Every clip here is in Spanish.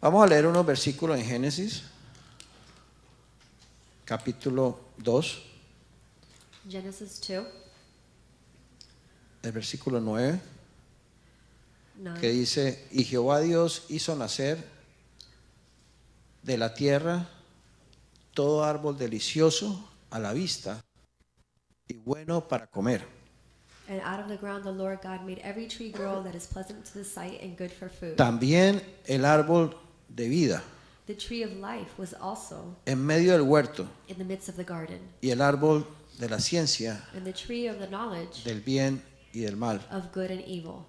Vamos a leer unos versículos en Génesis, capítulo 2, Genesis 2, el versículo 9, 9. que dice: y Jehová Dios hizo nacer de la tierra todo árbol delicioso a la vista y bueno para comer, And out of the ground the Lord God made every tree grow that is pleasant to the sight and good for food. también el árbol de vida The tree of life was also en medio del huerto, in the midst of the garden, y el árbol de la ciencia and the tree of the knowledge del bien y del mal. of good and evil.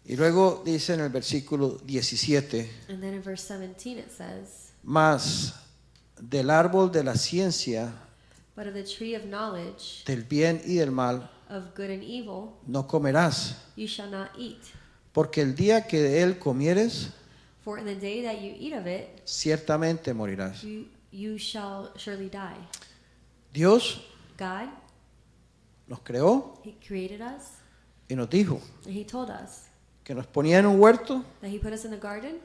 Y luego dice en el versículo 17: And then in verse 17 it says, mas del árbol de la ciencia but of the tree of knowledge del bien y del mal of good and evil no comerás, you shall not eat. porque el día que de él comieres, For in the day that you eat of it, ciertamente morirás. you shall surely die. Dios God, nos creó He created us, y nos dijo and He told us que nos ponía en un huerto that He put us in the garden,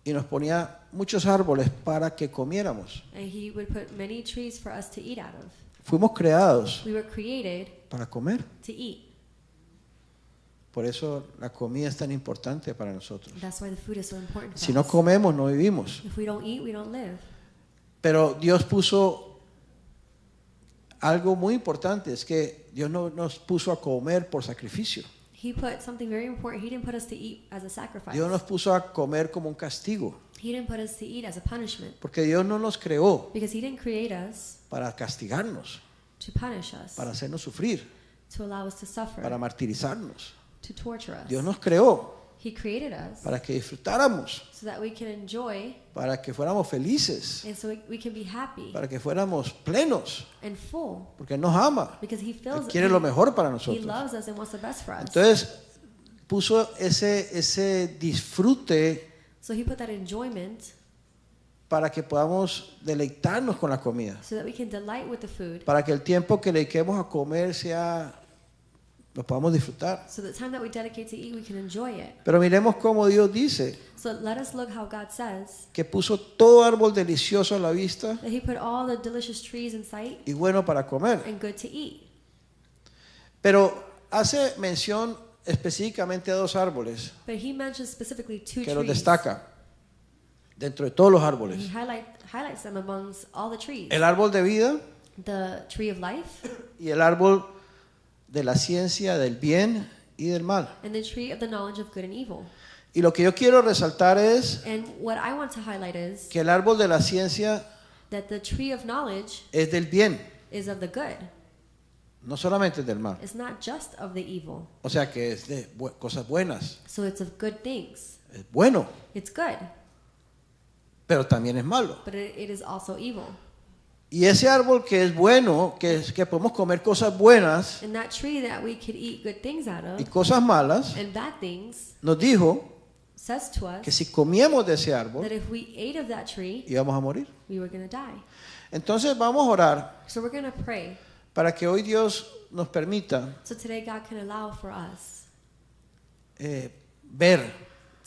y nos ponía muchos árboles para que comiéramos. and He would put many trees for us to eat out of. Fuimos creados We were created para comer. to eat. Por eso la comida es tan importante para nosotros. That's why the food is so important for Si no us. comemos, no vivimos. If we don't eat, we don't live. Pero Dios puso algo muy importante, es que Dios no nos puso a comer por sacrificio. He put something very important. He didn't put us to eat as a sacrifice. Dios nos puso a comer como un castigo, He didn't put us to eat as a punishment. porque Dios no nos creó Because He didn't create us para castigarnos, to punish us, para hacernos sufrir, to allow us to suffer, para martirizarnos. to torture us. Dios nos creó He created us para que disfrutáramos, so that we can enjoy para que fuéramos felices, and so we can be happy para que fuéramos plenos, and full. porque Él nos ama, Because He Él feels quiere lo mejor para He nosotros. loves us and wants the best for us. Entonces puso ese disfrute So He put that enjoyment para que podamos deleitarnos con la comida, so that we can delight with the food, para que el tiempo que le dediquemos a comer lo podamos disfrutar. so the time that we dedicate to eat, we can enjoy it. Pero miremos cómo Dios dice So let us look how God says que puso todo árbol delicioso a la vista that He put all the delicious trees in sight y bueno para comer. and good to eat. Pero hace mención específicamente a dos árboles But He mentions specifically two que los trees. destaca dentro de todos los And árboles: He highlights them amongst all the trees. el árbol de vida The tree of life y el árbol de la ciencia del bien y del mal. and the tree of the knowledge of good and evil. Y lo que yo quiero resaltar es And what I want to highlight is que el árbol de la ciencia that the tree of knowledge es del bien, is of the good. no solamente es del mal. It's not just of the evil. O sea que es de cosas buenas, So it's of good things. es bueno, It's good, pero también es malo. but it is also evil. Y ese árbol que es bueno, que podemos comer cosas buenas And that tree that we could eat good things out y of cosas malas, and bad things nos dijo says to que us si comíamos de ese árbol that if we ate of that tree, íbamos a morir. we were going to die. Entonces vamos a orar So we're going to pray. para que hoy Dios nos permita So today God can allow for us ver,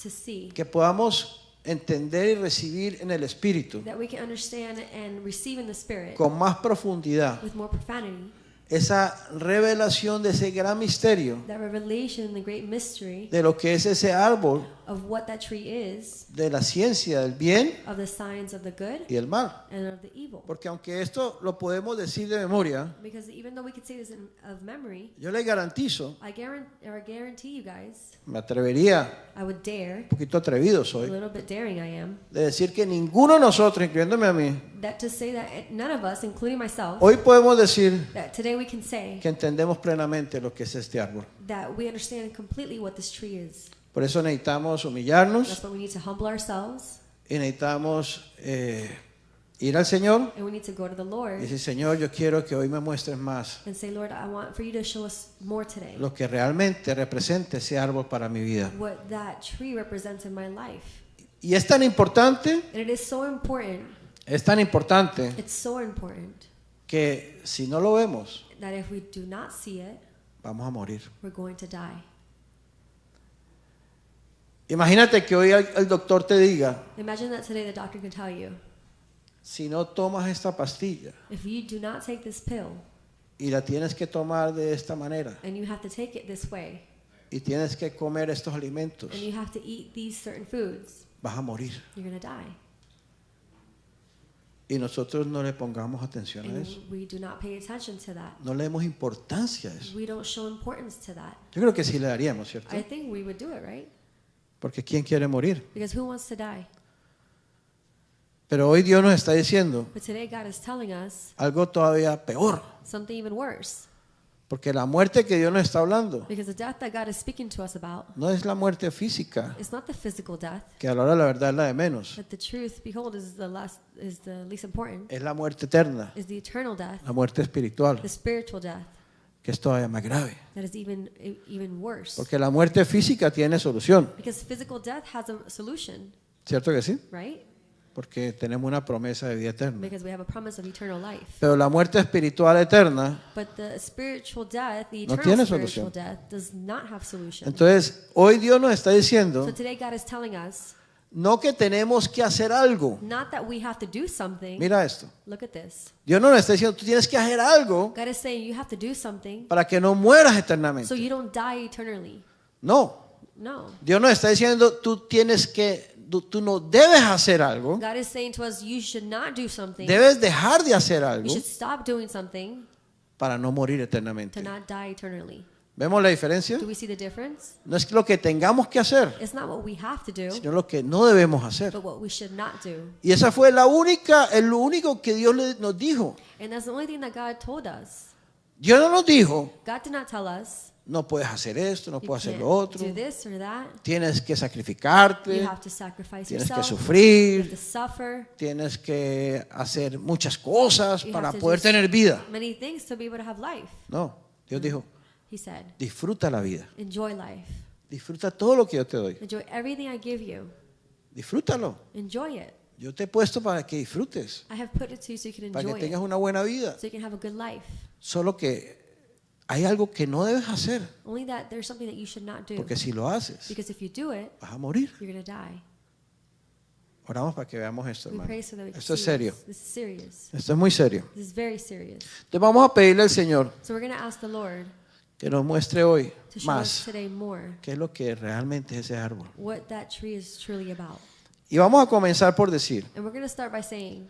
to see, que podamos entender y recibir en el Espíritu that we can understand and receive in the Spirit con más profundidad with more profanity, esa revelación de ese gran misterio that revelation, the great mystery de lo que es ese árbol of what that tree is, de la ciencia del bien of the signs of the good y el mal. and of the evil. Porque aunque esto lo podemos decir de memoria, Because even though we could say this of memory, yo le garantizo, I guarantee you guys, me atrevería, I would dare, un poquito atrevido a soy, little bit daring I am, de decir que ninguno de nosotros, incluyéndome a mí, that to say that none of us, including myself, hoy podemos decir that today we can say que entendemos plenamente lo que es este árbol. that we understand completely what this tree is. Por eso necesitamos humillarnos That's why we need to humble ourselves y necesitamos ir al Señor and we need to go to the y Lord decir: Señor, yo quiero que hoy me muestres más and say, Lord, I want for you to show us more today lo que realmente representa ese árbol para mi vida. what that tree represents in my life. Y es tan importante, And it is so important, it's so important que si no lo vemos, that if we do not see it, vamos a morir. we're going to die. Imagínate que hoy el doctor te diga, Imagine that today the doctor can tell you, si no tomas esta pastilla if you do not take this pill y la tienes que tomar de esta manera and you have to take it this way y tienes que comer estos alimentos, and you have to eat these certain foods, vas a morir. you're going to die. Y nosotros no le pongamos atención a And eso. we do not pay attention to that. No le demos importancia a eso. We don't show importance to that. Yo creo que sí le daríamos, ¿cierto? I think we would do it, right? Porque ¿quién quiere morir? Because who wants to die? Pero hoy Dios nos está diciendo But today God is telling us algo todavía peor. something even worse. Porque la muerte que Dios nos está hablando Because the death that God is speaking to us about no es la muerte física, is not the physical death, que a la hora de la verdad es la de menos. but the truth, behold, is the least important, Es la muerte eterna, is the eternal death, la muerte espiritual, the spiritual death, que es todavía más grave. that is even worse. Porque la muerte física tiene solución, Because physical death has a solution, ¿cierto que sí? right? Porque tenemos una promesa de vida eterna. Because we have a promise of eternal life. Pero la muerte espiritual eterna, But the spiritual death, the No eternal tiene spiritual solución. death, does not have solution. entonces hoy Dios nos está diciendo So today God is telling us, no que tenemos que hacer algo. not that we have to do something. Mira esto. Look at this. Dios no nos está diciendo tú tienes que hacer algo God is saying you have to do something para que no mueras so eternamente. you don't die eternally. No. No. Dios nos está diciendo tú no debes hacer algo. God is saying to us, you should not do something. Debes dejar de hacer You algo should stop doing something para no morir to eternamente. not die eternally. ¿Vemos la diferencia? Do we see the difference? No es lo que tengamos que hacer, It's not what we have to do, sino lo que no debemos hacer. but what we should not do. Y esa fue lo único que Dios nos dijo. And that's the only thing that God told us. Dios no nos dijo, God did not tell us, no puedes hacer esto, no you puedes hacer can't lo otro. do this or that. Tienes que You sacrificarte, have to sacrifice tienes que yourself. You have sufrir, to suffer. tienes que hacer muchas cosas You para have to poder do tener vida. many things to be able to have life. No, Dios dijo, He said, disfruta la vida. enjoy life. Disfruta todo lo que yo te doy. Enjoy everything I give you. Disfrútalo. Enjoy it. Yo te he puesto para que disfrutes, I have put it to you so you can para que enjoy tengas it. una buena vida. So you can have a good life. Solo que hay algo que no debes hacer, Only that there's something that you should not do. porque si lo haces, Because if you do it, vas a morir. you're going to die. Oramos para que veamos esto, We hermano. pray so that we can Esto es see serio. this. This is serious. Esto es muy serio. This is very serious. Entonces vamos a pedirle al Señor So we're going to ask the Lord que nos muestre hoy to show us más today more qué es lo que realmente es ese árbol. what that tree is truly about. Y vamos a comenzar por decir And we're going to start by saying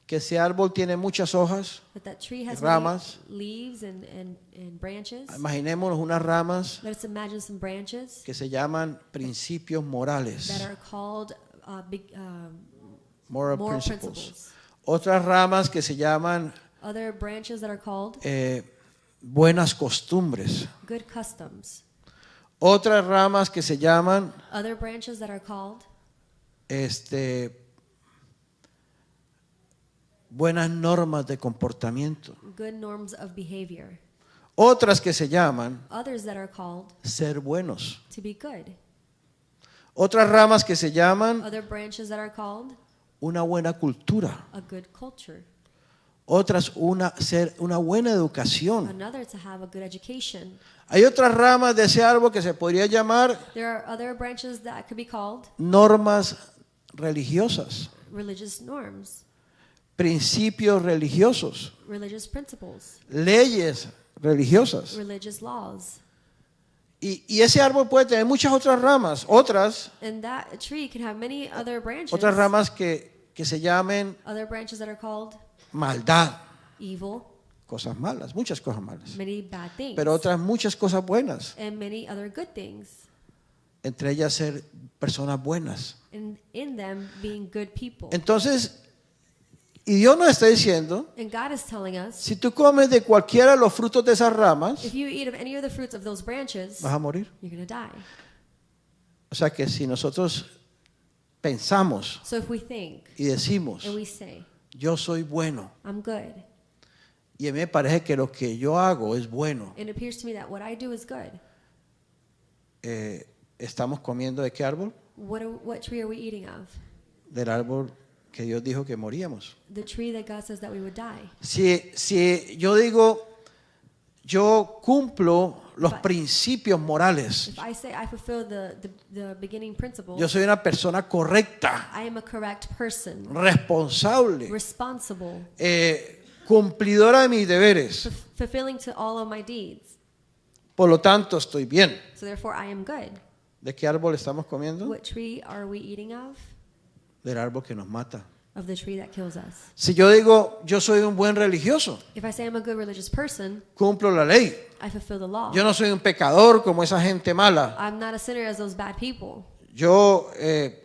que ese árbol tiene muchas hojas. that tree has Ramas. many leaves and branches. Imaginémonos unas ramas Let's imagine some branches que se llaman principios morales. that are called Moral moral principles. principles. Otras ramas que se llaman Other branches that are called buenas costumbres. good customs. Otras ramas que se llaman Other branches that are called buenas normas de comportamiento. good norms of behavior. Otras que se llaman Others that are called ser buenos. to be good. Otras ramas que se llaman Other branches that are called una buena cultura. a good culture. Otras ser una buena educación. Another to have a good education. Hay otras ramas de ese árbol que se podría llamar There are other branches that could be called normas religiosas, religious norms, principios religiosos, religious principles, leyes religiosas. religious laws. Y ese árbol puede tener muchas otras ramas, otras And that tree can have many other branches. otras ramas que se llamen Other branches that are called maldad, evil, cosas malas, muchas cosas malas, many bad things, pero otras muchas cosas buenas, and many other good things. entre ellas ser personas buenas. And in them being good people. Entonces, y Dios nos está diciendo, And God is telling us, si tú comes de cualquiera de los frutos de esas ramas, if you eat of any of the fruits of those branches, vas a morir. you're going to die. O sea que si nosotros pensamos So if we think y decimos, and we say, yo soy bueno, I'm good, y a mí me parece que lo que yo hago es bueno, and it appears to me that what I do is good, ¿estamos comiendo de qué árbol? what tree are we eating of? Del árbol que Dios dijo que moríamos. The tree that God says that we would die. Si yo digo, yo cumplo los principios morales. If I say I fulfill the beginning principles, Yo soy una persona correcta, I am a correct person, responsable, responsible, cumplidora de mis deberes. fulfilling to all of my deeds. Por lo tanto, estoy bien. So therefore I am good. ¿De qué árbol estamos comiendo? What tree are we eating of? Del árbol que nos mata. Of the tree that kills us. Si yo digo, yo soy un buen religioso, If I say I'm a good religious person, cumplo la ley. I fulfill the law. Yo no soy un pecador como esa gente mala. I'm not a sinner as those bad people. Yo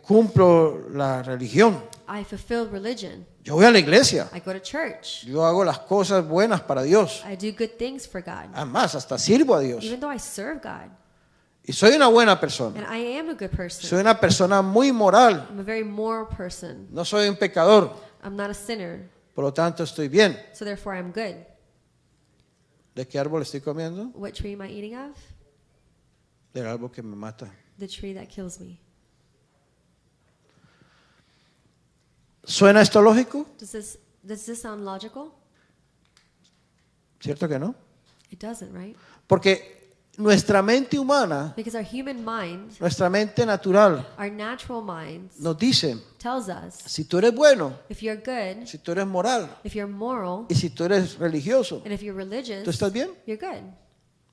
cumplo la religión. I fulfill religion. Yo voy a la iglesia. I go to church. Yo hago las cosas buenas para Dios. I do good things for God. Además, hasta sirvo a Dios. Even though I serve God. Y soy una buena persona. And I am a good person. Soy una persona muy moral. I'm a very moral person. No soy un pecador. I'm not a sinner. Por lo tanto, estoy bien. So therefore I'm good. ¿De qué árbol estoy comiendo? What tree am I eating of? Del árbol que me mata. The tree that kills me. ¿Suena esto lógico? Does this sound logical? ¿Cierto que no? It doesn't, right? Porque nuestra mente humana, Because our human mind, nuestra mente natural, our natural minds, nos dice, tells us si tú eres bueno, if you're good, si tú eres moral if you're moral, y si tú eres religioso, and if you're religious, ¿tú estás bien you're good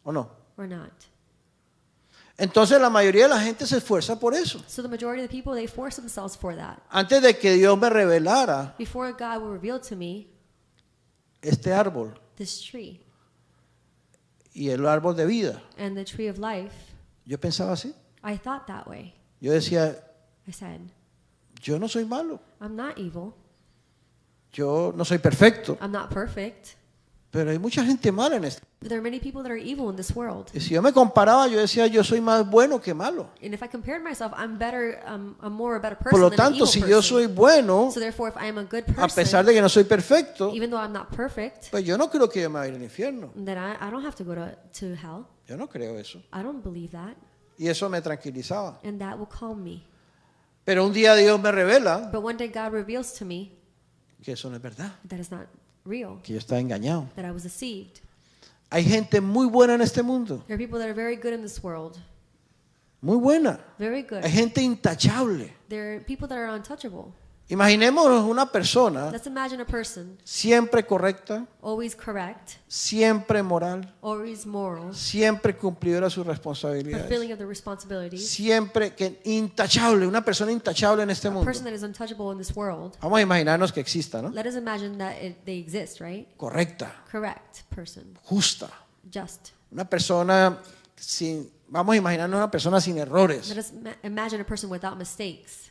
o no? or not. Entonces la mayoría de la gente se esfuerza por eso. So the majority of the people, they force themselves for that. Antes de que Dios me revelara Before God will reveal to me este árbol this tree y el árbol de vida, and the tree of life, yo pensaba así. I thought that way. Yo decía, I said, yo no soy malo, I'm not evil. yo no soy perfecto, I'm not perfect. pero hay mucha gente mala en esto. But there are many people that are evil in this world. Y si yo me comparaba, yo decía, yo soy más bueno que malo. And if I compared myself, I'm better, I'm more a better person Por lo than an tanto, evil si person. yo soy bueno, So therefore, if I am a good a pesar person, de que no soy perfecto, even though I'm not perfect, pues yo no creo que yo me vaya al infierno. then I don't have to go to hell. Yo no creo eso. I don't believe that. Y eso me tranquilizaba. And that will calm me. Pero un día Dios me revela But one day God reveals to me que eso no es verdad, that it's not real, que yo estaba engañado. that I was deceived. Hay gente muy buena en este mundo, There are people that are very good in this world. muy buena. Very good. Hay gente intachable. There are people that are untouchable. Imaginémonos una persona Let's imagine a person siempre correcta, always correct, siempre moral, always moral, siempre cumplidora de sus responsabilidades, fulfilling of the responsibilities, siempre que intachable, una persona intachable en este a mundo. person that is untouchable in this world. Vamos a imaginarnos que exista, ¿no? Let us imagine that they exist, right? Correcta, Correct person, justa, just. una persona sin, vamos a imaginarnos una persona sin errores, Let us imagine a person without mistakes,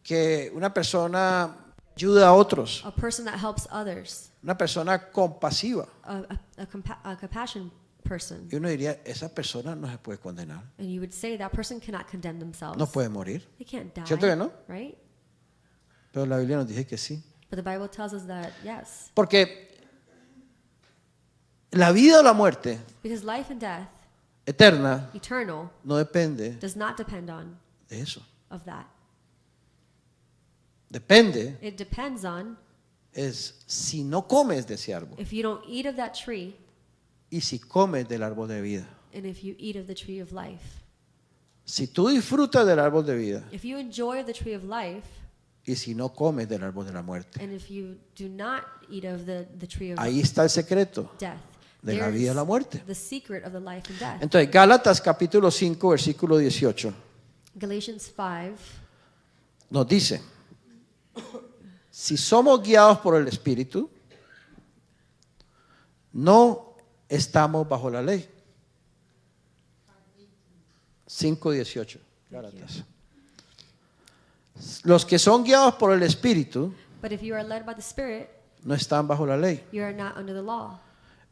que una persona ayuda a otros, a person that helps others, una persona compasiva. a compassion person. Y uno diría, esa persona no se puede condenar, And you would say that person cannot condemn themselves. no puede morir. They can't die, ¿Cierto que no? right? Pero la Biblia nos dice que sí. But the Bible tells us that yes, Porque la vida o la muerte because life and death, eterna eternal, no depende does not depend on de eso. of that. Depende It depends on es si no comes de ese árbol if you don't eat of that tree y si comes del árbol de vida. and if you eat of the tree of life. Si tú disfrutas del árbol de vida If you enjoy the tree of life y si no comes del árbol de la muerte. and if you do not eat of the tree of Ahí está el secreto death, de la vida y la muerte. the secret of the life and death. Entonces, Gálatas capítulo 5, versículo 18 Galatians 5, nos dice, si somos guiados por el Espíritu, no estamos bajo la ley. 5:18. Gálatas. Los que son guiados por el Espíritu but if you are led by the Spirit, no están bajo la ley. you are not under the law.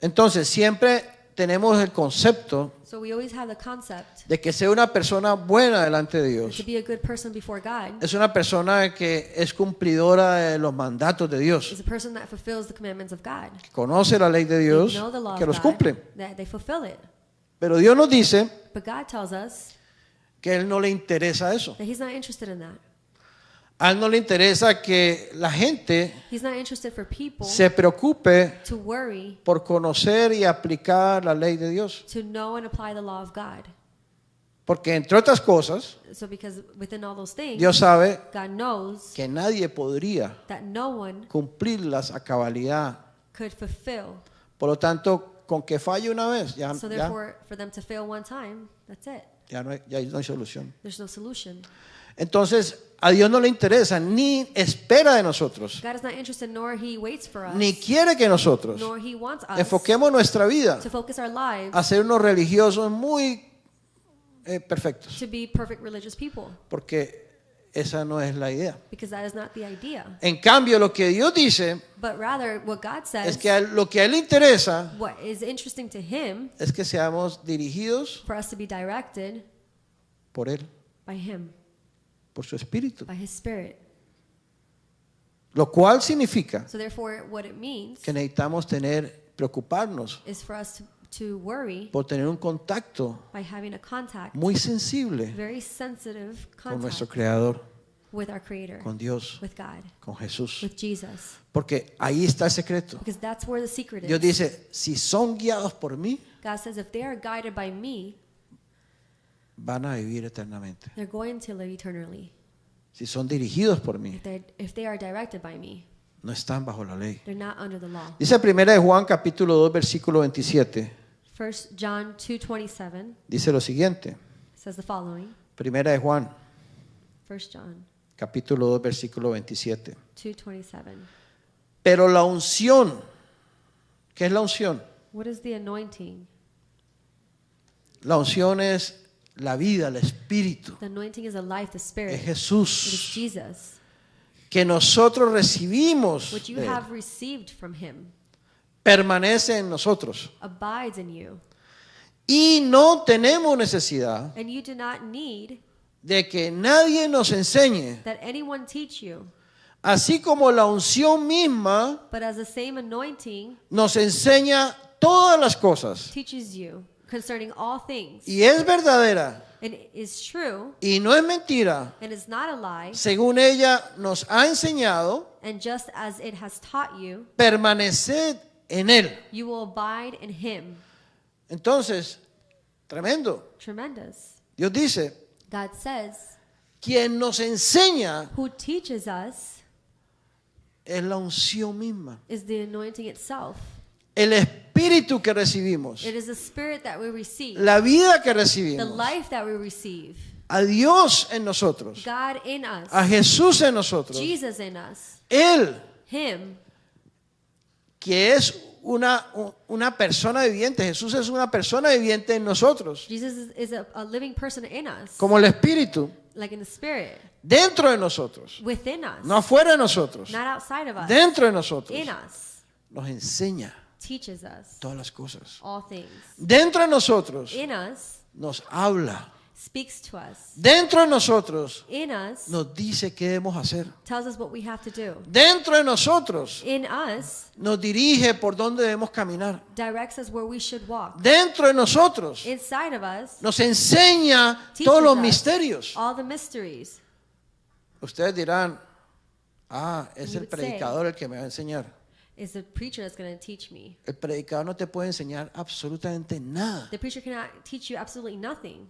Entonces, siempre tenemos el concepto So we always have the concept de que ser una persona buena delante de to Dios be a good person before God es una persona que es cumplidora de los mandatos de Dios, is a person that fulfills the commandments of God. que conoce la ley de They Dios, know the law que of los God, cumple. that they fulfill it. Pero Dios nos dice But God tells us que a Él no le interesa eso. that He's not interested in that. A él no le interesa que la gente He's not interested for people se preocupe to worry, por conocer y aplicar la ley de Dios. to know and apply the law of God. Porque entre otras cosas, So because within all those things, Dios sabe God knows que nadie podría that no one cumplirlas a cabalidad. could fulfill. Por lo tanto, con que falle una vez, ya So therefore, for them to fail one time, that's it. no hay solución. There's no solution. Entonces, a Dios no le interesa, ni espera de nosotros, God is not interested, nor He waits for us, ni quiere que nosotros nor He wants us enfoquemos nuestra vida to focus our lives a ser unos religiosos muy perfectos, to be perfect religious people, porque esa no es la idea. because that is not the idea. En cambio, lo que Dios dice But rather, what God es says, que lo que a Él le interesa what is interesting to Him, es que seamos dirigidos for us to be directed por Él, by Him, por su Espíritu. by His Spirit. Lo cual significa So therefore, what it means que necesitamos preocuparnos is for us to worry por tener un contacto by having a contact, muy sensible very sensitive con nuestro contact Creador, with our Creator, con Dios, with God, con Jesús. with Jesus. Porque ahí está el secreto. Because that's where the secret Dios is. dice, si son guiados por mí, God says if they are guided by me, van a vivir eternamente. they're going to live eternally. Si son dirigidos por mí, If they are directed by me, no están bajo la ley. they're not under the law. Dice 1 Juan capítulo 2 versículo 27. 1 John 2:27 Dice lo siguiente. says the following. 1 Juan 1 John capítulo 2 versículo 27. 2:27. Pero la unción, ¿qué es la unción? What is the anointing? La unción es la vida, el espíritu. The anointing is the life, the Es Spirit. It is Jesús Jesus, que nosotros recibimos. which you de él. have received from Him, Permanece en nosotros. abides in you, Y no tenemos necesidad and you do not need de que nadie nos enseñe. that anyone teach you, Así como la unción misma but as the same anointing nos enseña todas las cosas. teaches you concerning all things, Y es verdadera and is true, y no es mentira. and is not a lie, Según ella nos ha enseñado, and just as it has taught you, permaneced en él. you will abide in Him. Entonces, tremendo. Tremendous. Dios dice, God says, quien nos enseña who teaches us es la unción misma. is the anointing itself. El espíritu que recibimos, It is the Spirit that we receive, la vida que the recibimos, life that we receive, a Dios en nosotros, God in us, a Jesús en nosotros, Jesus in us, Él Him, que es una persona viviente. Jesús es una persona viviente en nosotros, Jesus is a living person in us, como el espíritu like in the Spirit, dentro de nosotros, within us, no afuera de nosotros, not outside of us, dentro de nosotros. in us, Nos enseña teaches us todas las cosas. all things, Dentro de nosotros in us, nos habla. speaks to us, Dentro de nosotros in us, nos dice qué debemos hacer. tells us what we have to do, Dentro de nosotros in us, nos dirige por dónde debemos caminar. directs us where we should walk, Dentro de nosotros inside of us, nos enseña teaches todos los us misterios. all the mysteries. Ustedes dirán, es You el would predicador el que me va a enseñar. Is the preacher that's going to teach me. El predicador no te puede enseñar absolutamente nada. The preacher cannot teach you absolutely nothing.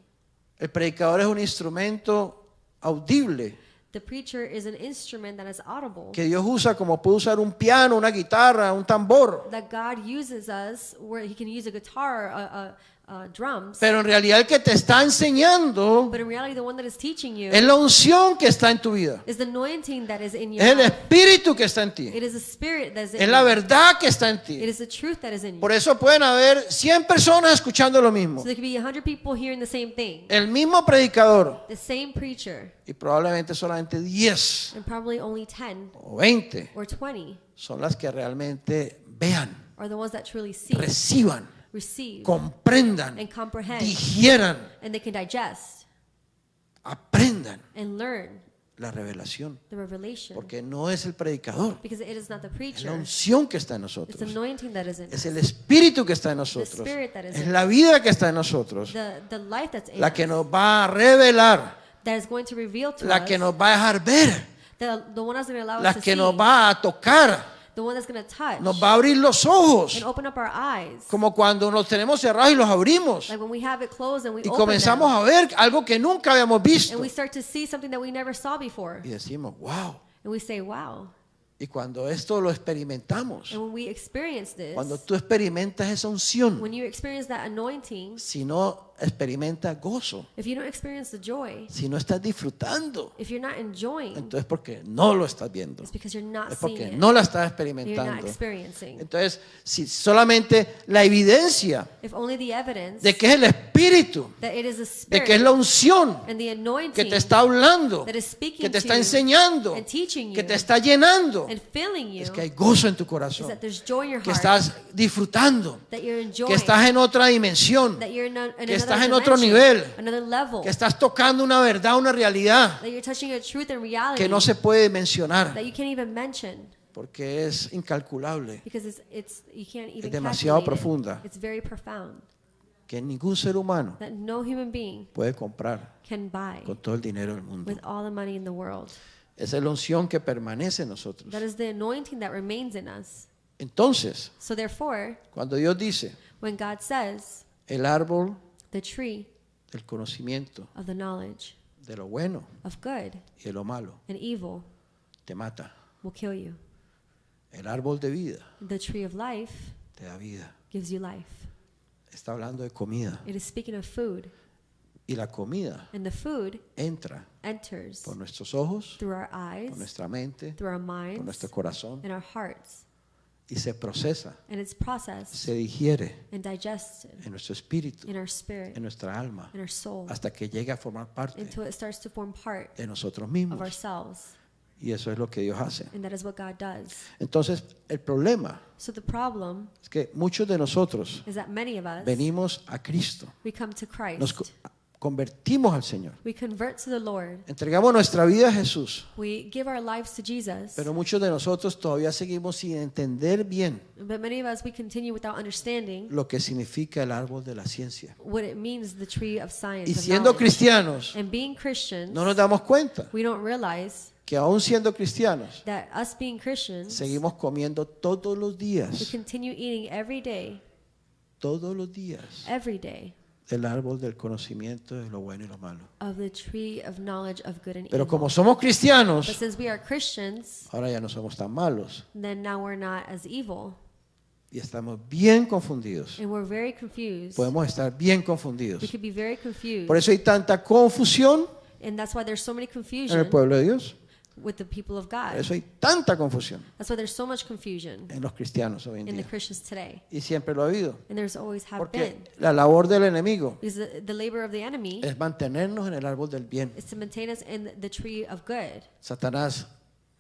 El predicador es un instrumento audible The preacher is an instrument that is audible, que Dios usa como puede usar un piano, una guitarra, un tambor. that God uses us where He can use a guitar, drums, Pero en realidad el que te está enseñando but in reality the one that is teaching you es la unción que está en tu vida. is the anointing that is in your Es el life. espíritu que está en ti. It is the Spirit that is in Es la you. verdad que está en It ti. is the truth that is in you. Por eso pueden haber 100 personas escuchando lo mismo. So there could be 100 people hearing the same thing, El mismo predicador the same preacher, y probablemente solamente 10 and probably only 10 o 20 or 20 son las que realmente vean, are the ones that truly see, reciban, receive, comprendan, and comprehend, digieran, and they can digest aprendan and learn la revelación. the revelation. Porque no es el predicador, Because it is not the es la preacher, unción que está en it's the nosotros. anointing that is in Es us, el espíritu que está en nosotros. Spirit that is Es in la vida que está en nosotros. the life that's in La que us, nos va a revelar, that is going to reveal to la us, que nos va a dejar ver The one that's going to allow la us to que see. nos va a tocar, The one that's going to touch. nos va a abrir los ojos, And open up our eyes. como cuando los tenemos cerrados y los abrimos Like when we have it closed and we y open comenzamos them. a ver algo que nunca habíamos And visto we start to see something that we never saw before. y decimos, wow. And we say, wow. Y cuando esto lo experimentamos, And when we experience this, cuando tú experimentas esa unción, when you experience that anointing, si no experimentas gozo, if you don't experience the joy, si no estás disfrutando, if you're not enjoying, entonces porque no lo estás viendo, it's because you're not es seeing porque it. no la estás You're not experimentando. experiencing. Entonces, si solamente la evidencia If only the evidence de que es el Espíritu, that it is the de Spirit que es la unción and the que anointing te está hablando, that is speaking que te to está you enseñando, and teaching que you te está llenando, and filling you, es que hay gozo en tu is corazón, that there's joy in your que heart, estás disfrutando, that you're enjoying, que estás en otra dimensión, that you're in que estás another en otro dimension, nivel, another level, que estás tocando una verdad, una realidad that you're touching a truth and reality que no se puede mencionar that you can't even mention porque es incalculable, because you can't even demasiado calculate it. profunda. It's very profound que ningún ser humano that no human being puede comprar can buy con todo el dinero del mundo. with all the money in the world. Esa es la unción que permanece en nosotros. That is the anointing that remains in us. Entonces, So therefore, cuando Dios dice when God says el árbol the tree del conocimiento of the knowledge de lo bueno of good y de lo malo and evil te mata, will kill you, el árbol de vida the tree of life te da vida. gives you life. Está hablando de comida It is speaking of food, y la comida and the food entra enters por nuestros ojos, through our por eyes, nuestra mente, through our por minds, nuestro corazón and our hearts, y se procesa, and it's processed se digiere and digested en nuestro espíritu, in our spirit, en nuestra alma, in our soul, hasta que llegue a formar parte until it starts to form part de nosotros of mismos. ourselves. Y eso es lo que Dios hace. And that is what God does. Entonces, el problema So the problem es que muchos de nosotros is that many of us, venimos a Cristo, we come to Christ. nos convertimos al Señor, We convert to the Lord. entregamos nuestra vida a Jesús, We give our lives to Jesus. pero muchos de nosotros todavía seguimos sin entender bien But many of us, we continue without understanding lo que significa el árbol de la ciencia. what it means, the tree of science. Y of siendo knowledge. cristianos, And being Christians, no nos damos cuenta we don't realize que aún siendo cristianos, that us being Christians, seguimos comiendo todos los we días, continue eating every day, del árbol del conocimiento de lo bueno y lo malo. of the tree of knowledge of good and Pero evil. como somos cristianos, But since we are Christians, ahora ya no somos tan malos then now we're not as evil, y estamos bien confundidos. and we're very confused. Podemos estar bien We confundidos. could be very confused, Por eso hay tanta confusión and that's why there's so many en el confusion pueblo de Dios. with the people of Por God. eso hay tanta confusión That's why there's so much confusion en los cristianos hoy en in the día. Christians today, Y siempre lo ha habido. and there's always have Porque been. la labor del enemigo Because the labor of the enemy es mantenernos en el árbol del bien. is to maintain us in the tree of good. Satanás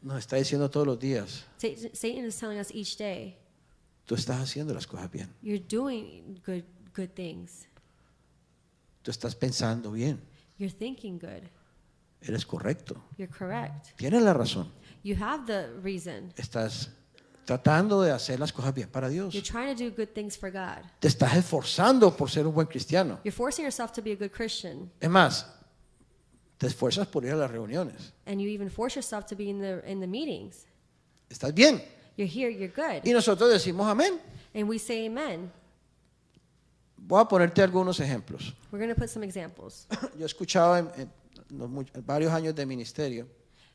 nos está diciendo todos los días, Satan is telling us each day, tú estás haciendo las cosas bien. you're doing good things. Tú estás pensando bien. You're thinking good. Eres correcto. You're correct. Tienes la razón. You have the reason. Estás tratando de hacer las cosas bien para Dios. You're trying to do good things for God. Te estás esforzando por ser un buen cristiano. You're forcing yourself to be a good Christian, Es más, te esfuerzas por ir a las reuniones. and you even force yourself to be in the meetings. Estás bien. You're here, you're good. Y nosotros decimos amén. And we say amen. Voy a ponerte algunos ejemplos. We're going to put some examples. Yo he escuchado en varios años de ministerio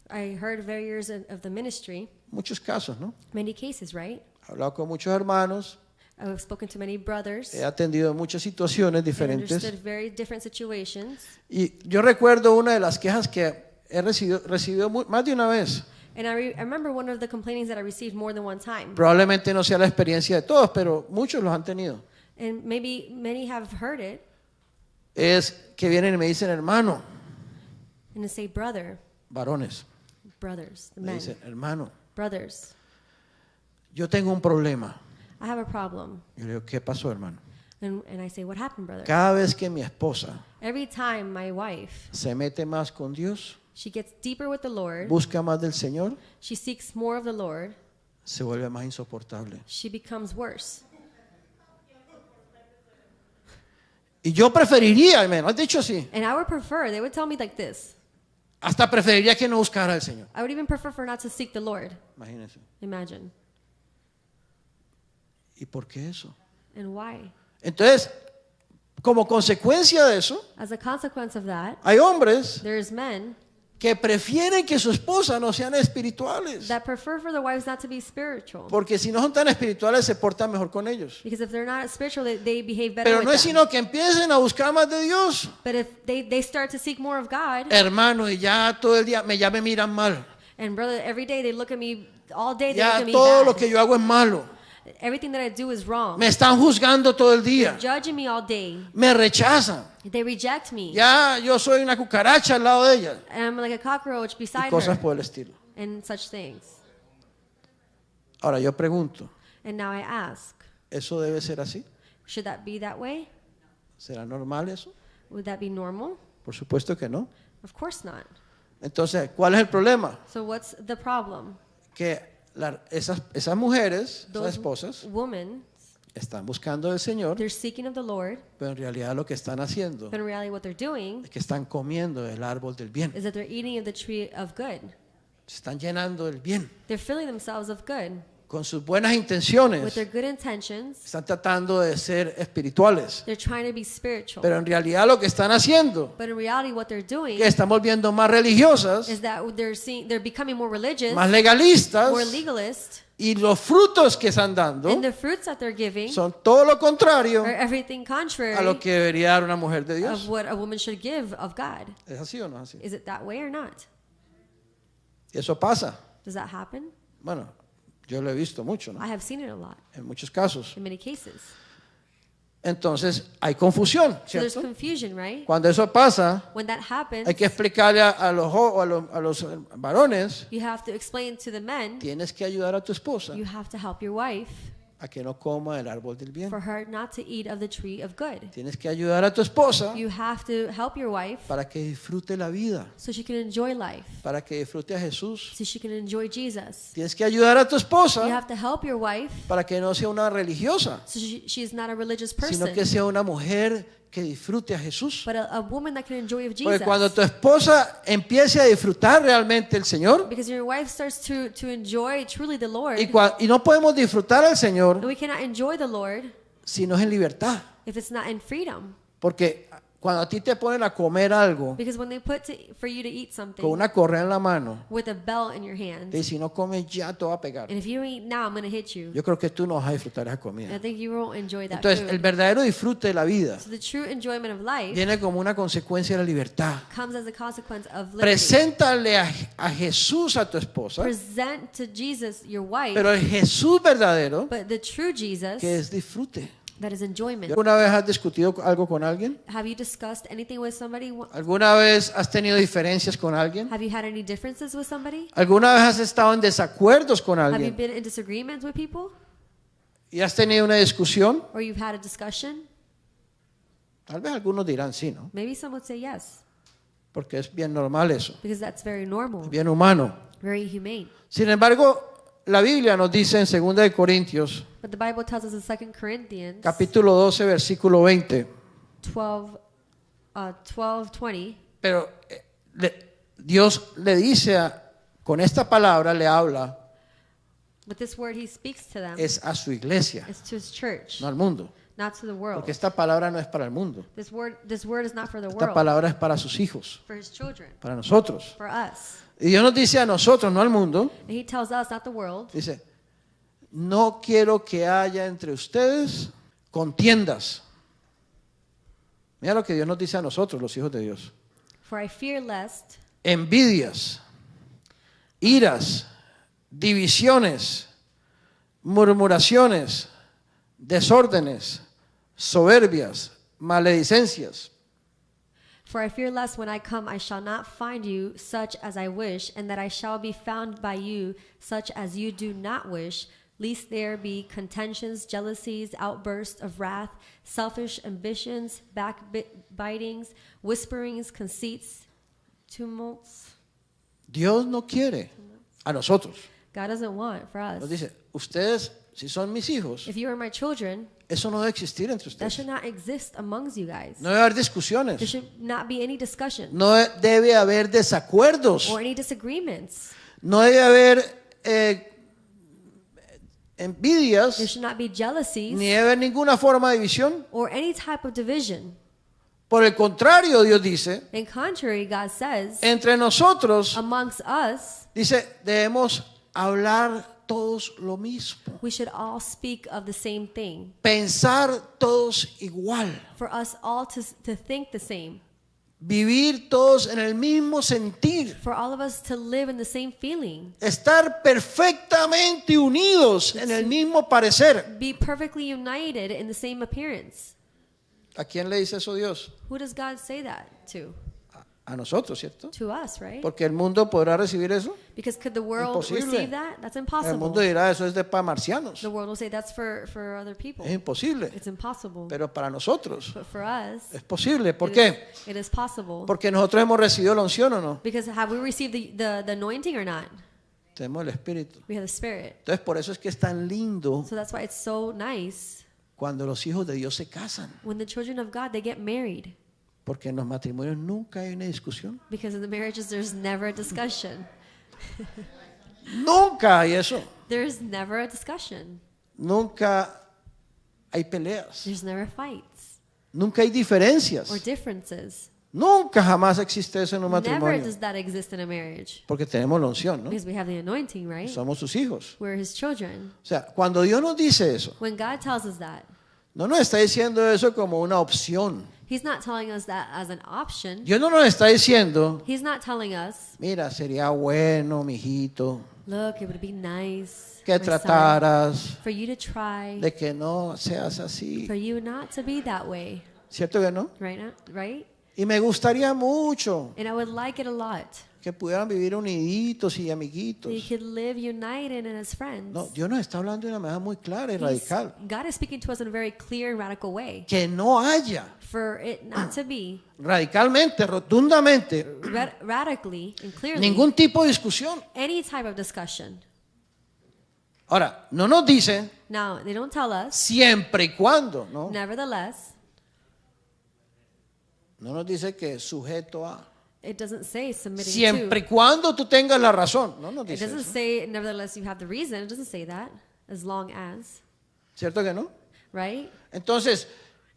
I heard of years of the ministry, muchos casos, ¿no? many cases, right? He hablado con muchos hermanos, I've spoken to many brothers. he atendido muchas situaciones I diferentes. understood very different situations. Y yo recuerdo una de las quejas que he recibido más de una vez. And I remember one of the complainings that I received more than one time. Probablemente no sea la experiencia de todos, pero muchos los han tenido. And maybe many have heard it Es que vienen y me dicen, hermano, and they say, brother, varones, brothers, the me men, dicen, hermano, brothers, yo tengo un problema. I have a problem. Yo le digo, ¿qué pasó, hermano? And I say, what happened, brother? Cada vez que mi esposa Every time my wife, se mete más con Dios, she gets deeper with the Lord, busca más del Señor, she seeks more of the Lord, se vuelve más insoportable. she becomes worse. Y yo preferiría, me lo has dicho así, And I would prefer, they would tell me like this, Hasta preferiría que no buscara al Señor. I would even prefer for not to seek the Lord. Imagínense. Imagine. ¿Y por qué eso? And why? Entonces, como consecuencia de eso, As a consequence of that, hay hombres there's men que prefieren que su esposa no sean espirituales. that prefer for their wives not to be spiritual. Porque si no son tan espirituales, se portan mejor con ellos. Because if they're not spiritual, they behave better Pero with no es them. sino que empiecen a buscar más de Dios. But if they start to seek more of God, Hermano, y ya todo el día ya me miran mal. and brother, every day they look at me, all day they Ya look at me todo bad. lo que yo hago es malo. Everything that I do is wrong. Me están juzgando todo el día. Judging me all day. Me rechazan. They reject me. Ya yo soy una cucaracha al lado de ella. And I'm like a cockroach Y beside cosas her. por el estilo. And such things. Ahora yo pregunto, And now I ask, ¿eso debe ser así? should that be that way? ¿Será normal eso? Would that be normal? Por supuesto que no. Of course not. Entonces, ¿cuál es el problema? So what's the problem? Que esas mujeres, esas Those esposas, women, están buscando al Señor, they're seeking of the Lord, pero en realidad lo que están haciendo but in reality what they're doing es que están comiendo el árbol del bien. is that they're eating of the tree of good. Se están llenando del bien. They're filling themselves of good. Con sus buenas With intenciones, their good intentions, están tratando de ser espirituales. they're trying to be spiritual. Pero en realidad lo que están haciendo But in reality what they're doing es que están volviendo más religiosas, is that they're becoming more religious, más legalistas, more legalist, y los frutos que están dando and the fruits that they're giving son todo lo contrario are everything a lo contrary que debería dar una mujer de of Dios. what a woman should give of God. ¿Es así o no es así? Is it that way or not? Y eso pasa. Does that happen? Bueno, yo lo he visto mucho, ¿no? I have seen it a lot En muchos casos. in many cases. Entonces hay confusión, So there's ¿cierto? confusion, right? Cuando eso pasa, When that happens, hay que explicarle a los varones, you have to explain to the men, tienes que ayudar a tu esposa you have to help your wife a que no coma el árbol del bien. for her not to eat of the tree of good. Tienes que ayudar a tu esposa You have to help your wife para que disfrute la vida, so she can enjoy life, para que disfrute a Jesús. so she can enjoy Jesus. Tienes que ayudar a tu You esposa have to help your wife para que no sea una religiosa, so she is not a religious sino que person, sea una mujer que disfrute a Jesús. but a woman that can enjoy of Porque cuando Jesus. tu esposa empiece a disfrutar realmente el Señor, Because your wife starts to enjoy truly the Lord, y no podemos disfrutar al and Señor we cannot enjoy the Lord si no es en libertad. if it's not in freedom. Porque cuando a ti te ponen a comer algo Because when they for you to eat something con una correa en la mano, with a belt in your hand, y si no comes ya te va a pegar. and if you don't eat now, I'm going to hit you. Yo creo que tú no vas a disfrutar esa And I comida. think you won't enjoy that Entonces, el food. verdadero disfrute de la vida So the true enjoyment of life viene como una consecuencia de la libertad. comes as a consequence of liberty. Preséntale a Jesús a tu esposa, Present to Jesus your wife, pero el Jesús verdadero but the true Jesus que es disfrute. that is enjoyment. ¿Alguna vez has discutido algo con alguien? Have you discussed anything with somebody? ¿Alguna vez has tenido diferencias con alguien? Have you had any differences with somebody? ¿Alguna vez has estado en desacuerdos con Have you alguien? been in disagreements with people? ¿Y has tenido una discusión? Or you've had a discussion? Tal vez algunos dirán sí, ¿no? Maybe some would say yes, Porque es bien normal eso, because that's very normal, bien humano. very humane. Sin embargo, la Biblia nos dice en 2 de Corintios, But the Bible tells us in 2 Corinthians capítulo 12, versículo 20, 12:20, pero Dios le dice, con esta palabra le habla, with this word he speaks to them, es a su iglesia, it's to his church, no al mundo. not to the world. Porque esta palabra no es para el mundo, This word is not for the esta world, palabra es para sus hijos, for his children, para nosotros. for us. Y Dios nos dice a nosotros, no al mundo, And he tells us, not the world, dice, no quiero que haya entre ustedes contiendas. Mira lo que Dios nos dice a nosotros, los hijos de Dios. for I fear lest Envidias, iras, divisiones, murmuraciones, desórdenes, soberbias, maledicencias. For I fear lest when I come I shall not find you such as I wish, and that I shall be found by you such as you do not wish, lest there be contentions, jealousies, outbursts of wrath, selfish ambitions, backbitings, whisperings, conceits, tumults. Dios no quiere a nosotros. God doesn't want for Nos us. dice, ustedes si son mis hijos, if you are my children, eso no debe existir entre that ustedes. should not exist amongst you guys. No debe haber There discusiones. should not be any discussion No debe haber desacuerdos. or any disagreements. No debe haber There envidias, should not be jealousies ni debe haber ninguna forma de división. or any type of division. Por el contrario, Dios dice, In contrary, God says, entre nosotros, amongst us, dice, debemos hablar todos lo mismo, we should all speak of the same thing. pensar todos igual, For us all to think the same. vivir todos en el mismo sentir, For all of us to live in the same feeling. estar perfectamente unidos en el mismo parecer. Be perfectly united in the same appearance. ¿A quién le dice eso Dios? Who does God say that to? A nosotros, ¿cierto? To us, right? Porque el mundo podrá recibir eso. Because could the world Imposible. receive that? That's El impossible. mundo dirá, eso es de para marcianos. The world will say that's for other people. Es imposible. It's impossible. Pero para nosotros But for us, es posible. ¿Por it qué? is- it is possible. Porque nosotros hemos recibido la unción o no. Because have we received the anointing or not? Tenemos el Espíritu. We have the Spirit. Entonces por eso es que es tan lindo So that's why it's so nice cuando los hijos de Dios se casan. when the children of God, they get married. Porque en los matrimonios nunca hay una discusión. Because in the marriages, there's never a discussion. Nunca hay eso. There's never a discussion. Nunca hay peleas. There's never fights Nunca hay diferencias. or differences. Nunca jamás existe eso en un Never matrimonio. does that exist in a marriage. Porque tenemos la unción, ¿no? Because we have the anointing, right? Somos sus hijos. We're his children. O sea, cuando Dios nos dice eso, When God tells us that, no nos está diciendo eso como una opción. he's not telling us that as an option. Dios no nos está diciendo, He's not telling us, mira, sería bueno, mijito, look, it would be nice que my son, trataras for you to try, de que no seas así. for you not to be that way, ¿Cierto que no? right? Right? Y me gustaría mucho And I would like it a lot. que pudieran vivir uniditos y That you amiguitos. could live united and as friends. No, Dios nos está hablando de una manera muy clara y He's- radical. God is speaking to us in a very clear and radical way. Que no haya For it not to be radicalmente, rotundamente, radically and clearly ningún tipo de discusión. any type of discussion. Ahora, no nos dice Now, they don't tell us, siempre y cuando, ¿no? nevertheless, No nos dice que sujeto a. it doesn't say submitting Siempre y to. cuando tú tengas la razón. No nos It dice doesn't eso. say, nevertheless, you have the reason. It doesn't say that. As long as, ¿Cierto que no? right? Entonces,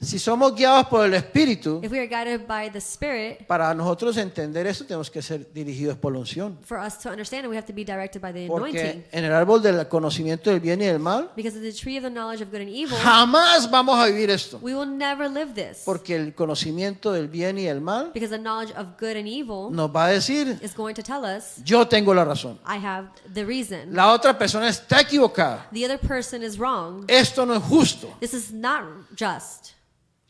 si somos guiados por el Espíritu, If we are guided by the Spirit, para nosotros entender eso tenemos que ser dirigidos por la unción. for us to understand it, we have to be directed by the Porque anointing. en el árbol del conocimiento del bien y del mal, Because of the tree of the knowledge of good and evil, jamás vamos a vivir esto. we will never live this. Porque el conocimiento del bien y del mal Because the knowledge of good and evil nos va a decir, is going to tell us, yo tengo la razón. I have the reason. La otra persona está equivocada. The other person is wrong. Esto no es justo. This is not just,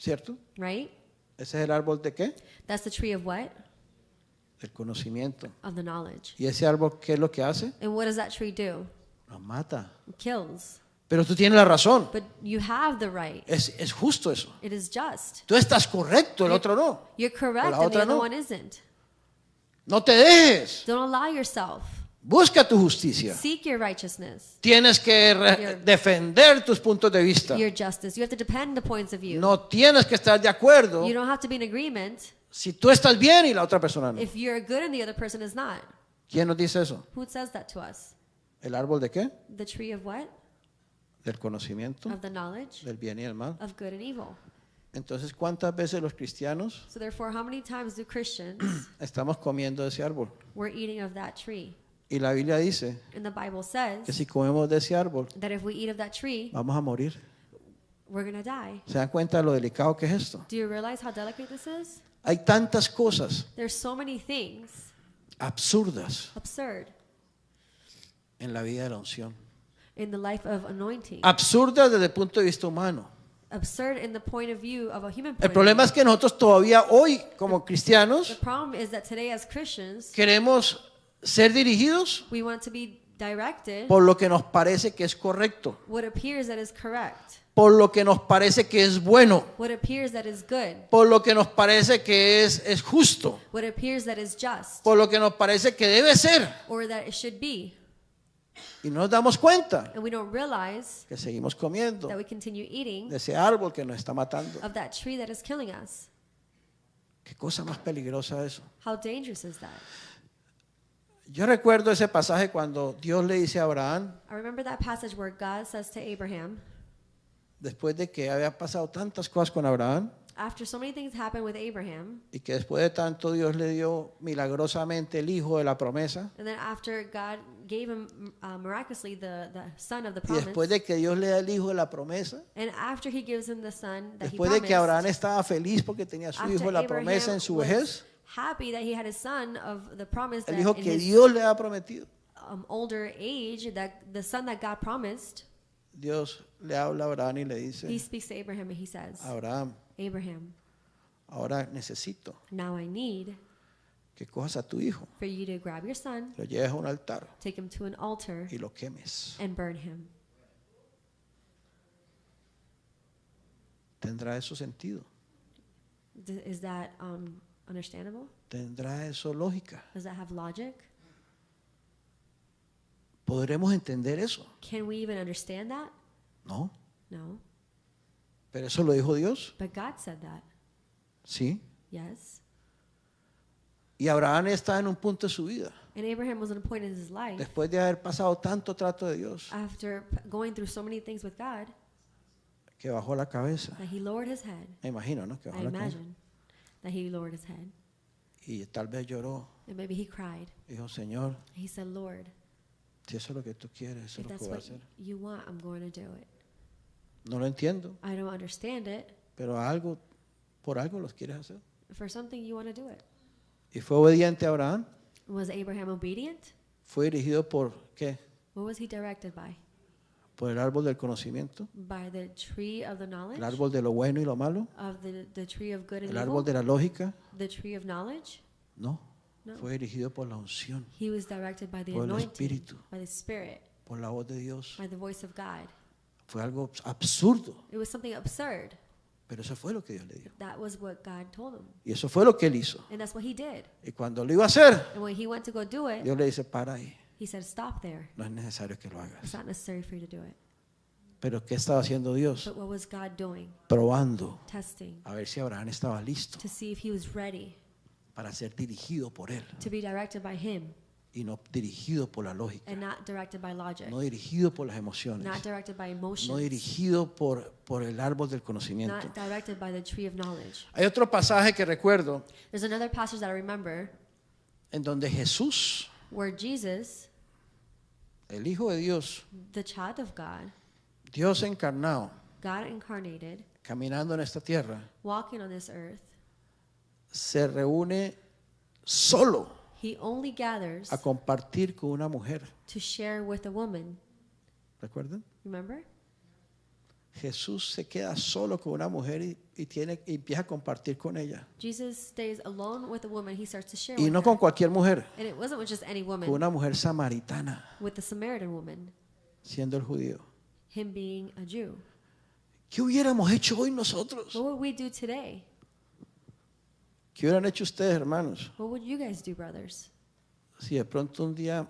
¿Cierto? right? Ese es el árbol de qué? That's the tree of what? Del conocimiento. Of the knowledge. ¿Y ese árbol qué es lo que hace? And what does that tree do? Nos mata. It kills. Pero tú tienes la razón. But you have the right. Es justo eso. It is just. Tú estás correcto, el otro no. You're correct la and the otra other no. one isn't. No te dejes. Don't allow yourself. Busca tu justicia. Seek your righteousness, Tienes que defender tus puntos de vista. your justice. You have to depend the points of view. No tienes que estar de acuerdo You don't have to be in agreement si tú estás bien y la otra persona no. if you're good and the other person is not. ¿Quién nos dice eso? Who says that to us? ¿El árbol de qué? The tree of what? Del conocimiento Of the knowledge del bien y el mal. of good and evil. Entonces, ¿cuántas veces los cristianos So therefore, how many times do Christians estamos comiendo de ese árbol? we're eating of that tree? Y la Biblia dice And the Bible que says si comemos de ese árbol, that if we eat of that tree, vamos a morir. we're going to die. ¿Se dan cuenta de lo delicado que es esto? Do you realize how delicate this is? Hay tantas cosas There's so many things absurdas absurd en la vida de la unción. in the life of anointing. Absurdas desde el punto de vista humano. Absurd in the point of view of a human point El of problema view. es que nosotros todavía hoy, como The cristianos, problem is that today as Christians, queremos ser dirigidos we want to be directed por lo que nos parece que es correcto, what appears that is correct, por lo que nos parece que es bueno, what appears that is good, por lo que nos parece que es justo, what appears that is just, por lo que nos parece que debe ser. or that it should be. Y no nos damos cuenta And we don't realize que seguimos comiendo that we continue eating de ese árbol que nos está matando. of that tree that is killing us. Qué cosa más peligrosa eso. How dangerous is that? Yo recuerdo ese pasaje cuando Dios le dice a Abraham, I remember that passage where God says to Abraham, después de que había pasado tantas cosas con Abraham, after so many things happened with Abraham, y que después de tanto Dios le dio milagrosamente el hijo de la promesa, and then after God gave him miraculously the son of the y promise, después de que Dios le da el hijo de la promesa, and after he gives him the son that después he de que Abraham promised, estaba feliz porque tenía a su hijo after de la Abraham promesa en su was vejez, happy that he had a son of the promise el that hijo in que his Dios le ha prometido, older age, that the son that God promised, Dios le habla a Abraham y le he dice, speaks to Abraham and he says, Abraham, Abraham, ahora necesito now I need que cojas a tu hijo, for you to grab your son, lo lleves a un altar take him to an altar, y lo quemes. and burn him. ¿Tendrá eso sentido? Is that understandable? ¿Tendrá eso lógica? Does that have logic? ¿Podremos entender eso? Can we even understand that? No. No. Pero eso lo dijo Dios. But God said that. Sí. Yes. Y Abraham está en un punto de su vida, And Abraham was at a point in his life, después de haber pasado tanto trato de Dios, after going through so many things with God, que bajó la cabeza. that he lowered his head. Me imagino, ¿no? Que I bajó la cabeza. imagine that he lowered his head. Y tal vez lloró. And maybe he cried. Dijo, Señor, He said, Lord, si eso es lo que tú quieres, eso if es lo que that's voy a what hacer. you want, I'm going to do it. No lo entiendo, I don't understand it. pero por algo los quieres hacer. For something, you want to do it. Y fue obediente a Abraham. Was Abraham obedient? Fue dirigido por ¿qué? What was he directed by? Por el árbol del conocimiento, By the tree of the knowledge? el árbol de lo bueno y lo malo, Of the tree of good and el árbol evil? de la lógica. The tree of knowledge? No, No. fue dirigido por la unción, He was directed by the Por el anointing, Espíritu. by the Spirit, por la voz de Dios. by the voice of God. Fue algo absurdo, It was something absurd. pero eso fue lo que Dios le dio. That was what God told him. Y eso fue lo que él hizo. And that's what he did. Y cuando lo iba a hacer, And when he went to go do it, Dios le dice, para ahí, he said, stop there. no es necesario que lo It's hagas. not necessary for you to do it. Pero ¿qué estaba haciendo Dios? But what was God doing? Probando Testing a ver si Abraham estaba listo to see if he was ready para ser dirigido por él to be directed by him y no dirigido por la lógica, and not directed by logic, no dirigido por las emociones, not directed by no emotions, dirigido por el árbol del conocimiento. not directed by the tree of knowledge. Hay otro pasaje que recuerdo There's another passage that I remember en donde Jesús, where Jesus, el Hijo de Dios, the child of God, Dios encarnado, God incarnated, caminando en esta tierra, walking on this earth, se reúne solo he only gathers a compartir con una mujer. to share with a woman. ¿Recuerdan? Remember? Jesús se queda solo con una mujer y empieza a compartir con ella. Jesus stays alone with a woman. He starts to share Y with no her. con cualquier mujer, And it wasn't with just any con woman, una mujer samaritana, with the Samaritan woman, siendo el judío. him being a Jew. ¿Qué hubiéramos hecho hoy nosotros? What would we do today? ¿Qué hubieran hecho ustedes, hermanos? What would you guys do, brothers? Si de pronto un día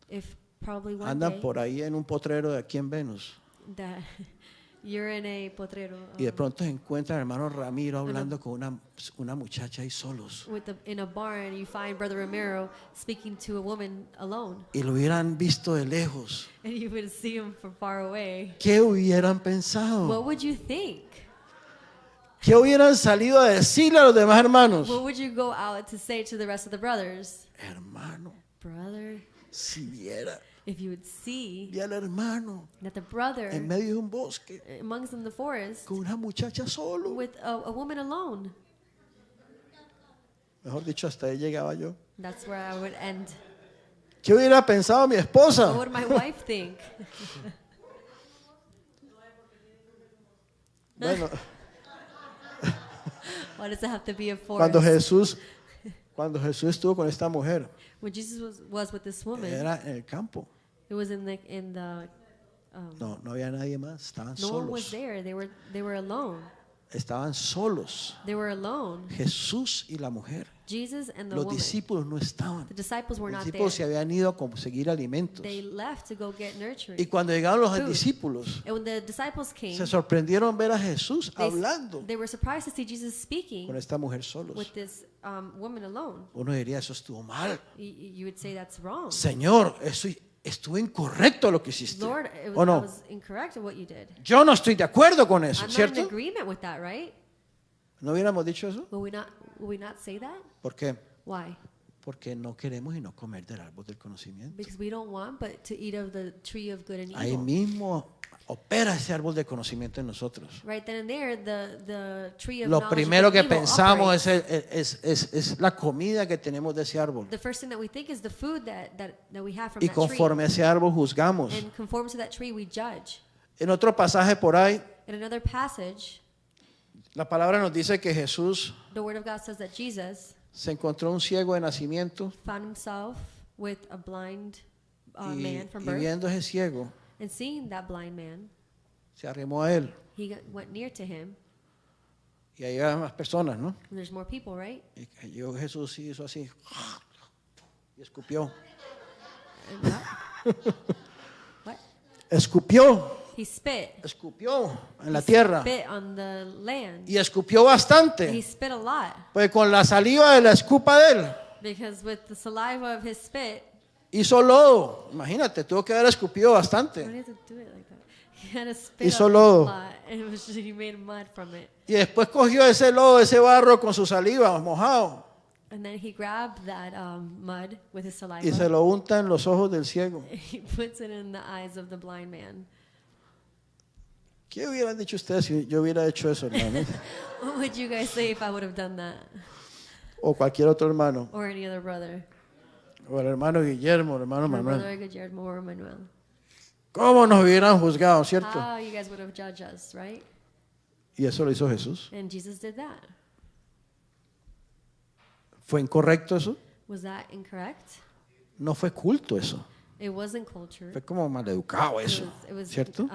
If probably one andan day por ahí en un potrero de aquí en Venus that you're in a potrero y de pronto se encuentran al hermano Ramiro hablando con una muchacha ahí solos in a barn and you find Brother Ramiro speaking to a woman alone y lo hubieran visto de lejos, and you would see him from far away. ¿qué hubieran What pensado? would you think? ¿Qué hubieran salido a decirle a los demás hermanos? What would you go out to say to the rest of the brothers? Hermano, Brother, si viera, if you would see vi al hermano that the brother en medio de un bosque amongst them in the forest con una muchacha solo. with a woman alone. Mejor dicho, hasta ahí llegaba yo. That's where I would end. ¿Qué hubiera pensado mi What esposa? would my wife think? Bueno, Why does it have to be a cuando forest? Jesús estuvo con esta mujer, When Jesus was with this woman, era en el campo. it was in the No había nadie más, estaban no one was solos. there. They were alone. estaban solos. They were alone. Jesús y la mujer. Jesus and the Los woman. discípulos no estaban. The disciples were Los not discípulos se there. habían ido a conseguir alimentos. They left to go get nurturing. Y cuando llegaron los Food. discípulos, And when the disciples came, se sorprendieron ver a Jesús they, hablando they were surprised to see Jesus speaking con esta mujer solos. with this woman alone. Uno diría, eso estuvo mal. You would say that's wrong. Señor, eso estuvo incorrecto lo que hiciste. Lord, ¿O I no? was incorrect in what you did. Yo no estoy de acuerdo con eso, I'm not in ¿cierto? agreement with that, right? ¿No hubiéramos dicho eso? Will we not say that? ¿Por qué? Why? Porque no queremos y no comer del árbol del conocimiento. Because we don't want but to eat of the tree of good and Ahí evil. mismo opera ese árbol de conocimiento en nosotros. Right then and there, the tree of Lo knowledge primero of que good and evil pensamos operates. es la comida que tenemos de ese árbol. The first thing that we think is the food that we have from Y that tree. conforme a ese árbol juzgamos. And conform to that tree, we judge. En otro pasaje por ahí, In another passage, la palabra nos dice que Jesús the Word of God says that Jesus se encontró un ciego de nacimiento found himself with a blind y, man from y birth. viendo ese ciego, And seeing that blind man, se arrimó a él. went near to him. Y ahí había más personas, ¿no? And there's more people, right? Y llegó Jesús y hizo así. Y escupió. And what? Escupió. He spit. Escupió en la He tierra. spit on the land. Y escupió He bastante. spit a lot. Pues con la saliva de la escupa de él, Because with the saliva of his spit, hizo lodo. Imagínate, tuvo que haber escupido why bastante. did he do it like that? He had to spit Hizo up lodo. a lot, and it was just, he made mud from it. Y después cogió ese lodo, ese barro con su saliva mojado. And then he grabbed that mud with his saliva. Y se lo unta en los ojos del ciego. He puts it in the eyes of the blind man. ¿Qué hubieran dicho ustedes si yo hubiera hecho eso, hermano? What would you guys say if I would have done that? O cualquier otro hermano. Or any other brother? O el hermano Guillermo, el hermano Or Manuel. brother Guillermo or Manuel? ¿Cómo nos hubieran juzgado, cierto? How you guys would have judged us, right? Y eso lo hizo Jesús. And Jesus did that. ¿Fue incorrecto eso? Was that incorrect? No fue culto eso. It wasn't culture. Fue como maleducado eso, It was ¿cierto?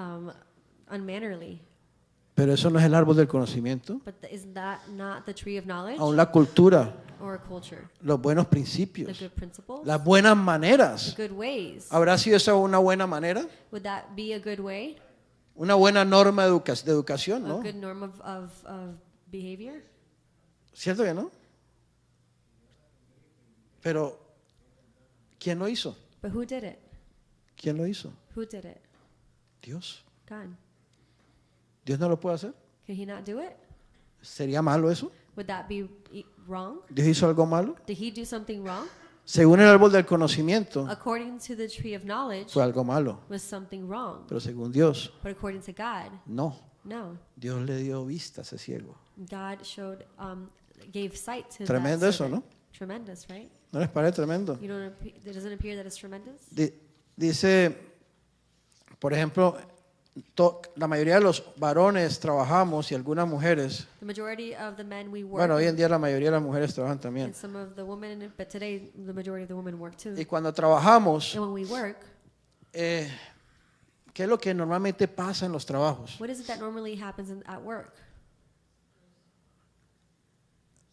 unmannerly. Pero eso no es el árbol del conocimiento. But isn't that not the tree of knowledge Aún la cultura, or a culture? los buenos The principios, good principles, las buenas the maneras. good ways. ¿Habrá sido esa una buena manera? Would that be a good way? Una buena norma de educación, A ¿no? good norm of behavior? ¿Cierto que no? Pero, ¿quién lo hizo? But who did it? ¿Quién lo hizo? Who did it? Dios. God. ¿Dios no lo puede hacer? Can he not do it? ¿Sería malo eso? Would that be wrong? ¿Dios hizo algo malo? Did he do something wrong? Según el árbol del conocimiento, According to the tree of knowledge, fue algo malo. was something wrong. Pero según Dios, But according to God, no. no. Dios le dio vista a ese ciego. God gave sight to Tremendo that eso, servant. ¿no? Tremendous, right? ¿No les parece tremendo? It doesn't appear that it's tremendous? Dice, por ejemplo, la mayoría de los varones trabajamos y algunas mujeres, The majority of the men we work, bueno, hoy en día la mayoría de las mujeres trabajan también. and some of the women, but today the majority of the women work too. Y cuando trabajamos, And when we work, ¿qué es lo que normalmente pasa en los trabajos? what is it that normally happens at work?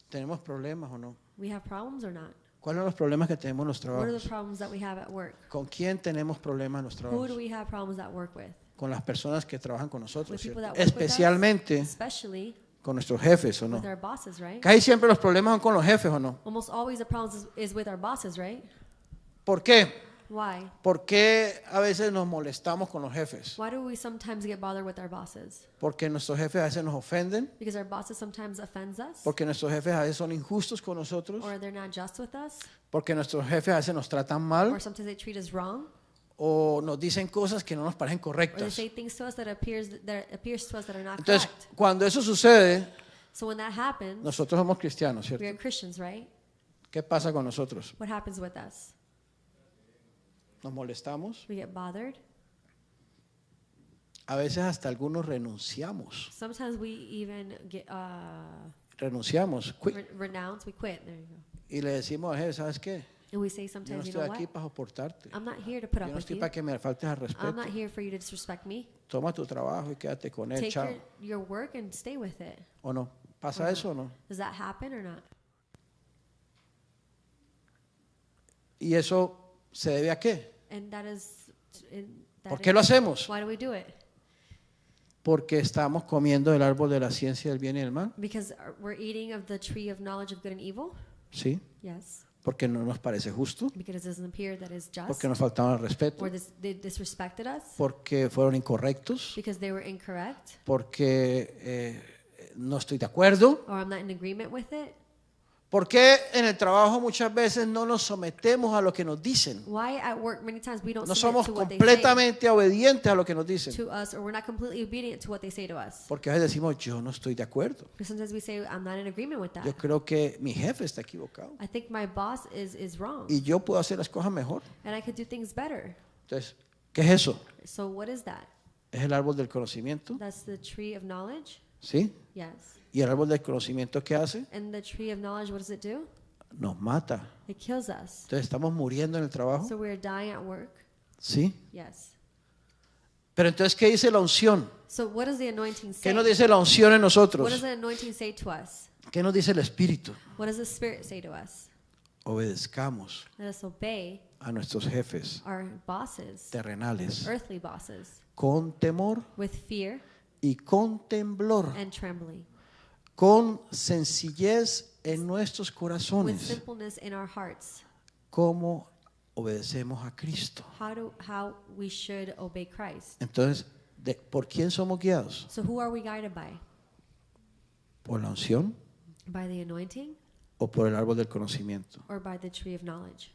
¿Tenemos problemas o no? We have problems or not? ¿Cuáles son los problemas que tenemos en los What are the trabajos? problems that we have at work? ¿Con quién tenemos problemas en los Who do trabajos? we have problems at work with? Con las personas que trabajan con nosotros, With people ¿cierto? that work with us, Especialmente especially con nuestros jefes, ¿o no? with our bosses, right? Casi siempre los problemas son con los jefes, ¿o no? Almost always the problems is with our bosses, right? ¿Por qué? Why? ¿Por qué a veces nos molestamos con los jefes? Why do we sometimes get bothered with our bosses? Porque nuestros jefes a veces nos ofenden, Because our bosses sometimes offends us, porque nuestros jefes a veces son injustos con nosotros, or they're not just with us, porque nuestros jefes a veces nos tratan or mal sometimes they treat us wrong, o nos dicen cosas que no nos parecen or they correctas. say things to us that appears to us that are not Entonces, correct. cuando eso sucede, So when that happens, nosotros somos cristianos, we ¿cierto? are Christians, right? ¿Qué pasa con nosotros? What happens with us? Nos molestamos, We get bothered. a veces hasta algunos renunciamos, Sometimes we even get quit, renounce. We quit. There you go. y le decimos a jefe, ¿sabes qué? And we say Yo no sometimes, you estoy know aquí what? para soportarte. I'm not here to put Yo up no with estoy you. para que me faltes al I'm respeto. not here for you to disrespect me. toma tu trabajo y quédate con él, Take chao. your work and stay with it. ¿O no? ¿Pasa eso o no? Does that happen or not? ¿Y eso se debe a qué? And that is. ¿Por qué lo hacemos? Why do we do it? Porque estamos comiendo del árbol de la ciencia del bien y del mal. Because we're eating of the tree of knowledge of good and evil? Sí. Yes. Porque no nos parece justo. Because it doesn't appear that is just. Porque nos faltaban al respeto. Or they disrespected us. Porque fueron incorrectos. Because they were incorrect. Porque no estoy de acuerdo. Or I'm not in agreement with it. ¿Por qué en el trabajo muchas veces no nos sometemos a lo que nos dicen? Why at work many times we don't No submit somos to what they say completamente obedientes a lo que nos dicen. to us, or we're not completely obedient to what they say to us? Porque a veces decimos, yo no estoy de acuerdo. Because sometimes we say, I'm not in agreement with that. Yo creo que mi jefe está equivocado. I think my boss is wrong. Y yo puedo hacer las cosas mejor. And I could do things better. Entonces, ¿qué es eso? So what is that? Es el árbol del conocimiento. That's the tree of knowledge? ¿Sí? Yes. ¿Y el árbol del conocimiento qué hace? And the tree of knowledge, what does it do? Nos mata. It kills us. Entonces, ¿estamos muriendo en el trabajo? So we're dying at work? Sí. Yes. Pero entonces, ¿qué dice la unción? So what does the anointing ¿Qué say? nos dice la unción en What nosotros? does the anointing say to us? ¿Qué nos dice el Espíritu? What does the Spirit say to us? Obedezcamos Let us obey a nuestros jefes our bosses, terrenales earthly bosses, con temor with fear y con temblor, and trembling, con sencillez en nuestros with corazones, simpleness in our hearts. como obedecemos a Cristo. How we should obey Christ. Entonces, ¿por quién somos guiados? So who are we guided by? ¿Por la unción By the anointing o por el árbol del conocimiento? or by the tree of knowledge?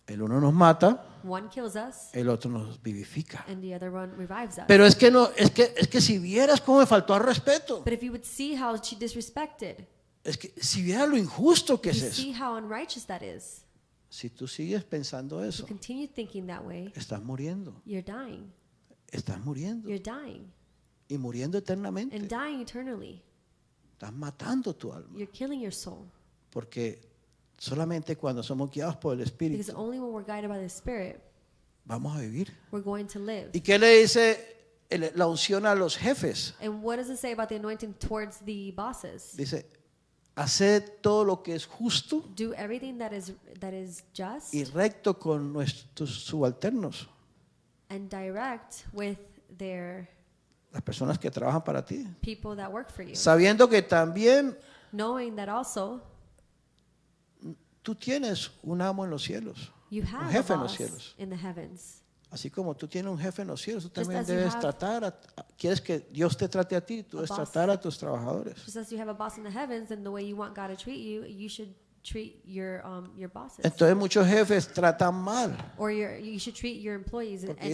El uno nos mata, One kills us el otro nos vivifica. and the other one revives us. Pero es que si vieras cómo me faltó al respeto, But if you would see how she disrespected, es que si vieras lo injusto que if es you eso, see how unrighteous that is, si tú sigues pensando you eso, continue thinking that way, estás muriendo, you're dying. estás muriendo You're dying. y muriendo eternamente. And dying eternally. Estás matando tu alma, You're killing your soul. porque solamente cuando somos guiados por el Because Espíritu only when we're guided by the Spirit, vamos a vivir. we're going to live. ¿Y qué le dice la unción a los jefes? And what does it say about the anointing towards the bosses? Dice, haced todo lo que es justo Do everything that is just y recto con nuestros subalternos, and direct with their las personas que trabajan para ti, people that work for you. sabiendo que también Knowing that also tú tienes un amo en los cielos, you un have a jefe en los boss cielos. in the heavens. Así como tú tienes un jefe en los cielos, tú también as you debes have tratar, quieres que Dios te trate a ti, tú a debes boss. tratar a tus trabajadores. Just as you have a boss in the heavens, and the way you want God to treat you, you should treat your bosses. Entonces muchos jefes tratan mal, Or you should treat your employees. porque And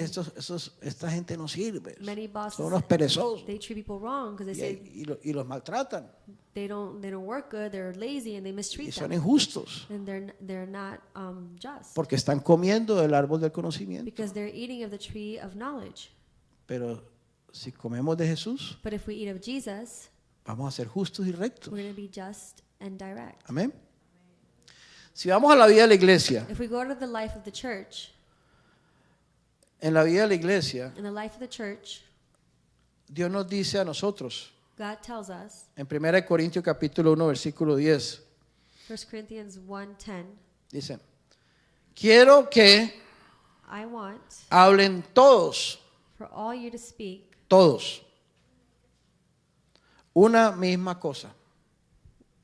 esta gente no sirve, many bosses, son unos perezosos they treat people wrong because they say y los maltratan they don't work good, they're lazy, and they y mistreat son them. injustos, And they're not just porque están comiendo del árbol del conocimiento. because they're eating of the tree of knowledge. Pero si comemos de Jesús, But if we eat of Jesus, vamos a ser justos y rectos. we're going to be just and direct. Amén. Si vamos a la vida de la iglesia, If we go to the life of the church, en la vida de la iglesia, in the life of the church, Dios nos dice a nosotros, God tells us, en 1 Corintios capítulo 1, versículo 10, 1 Corinthians 1:10, dice, quiero que I want hablen todos, for all you to speak todos, una misma cosa,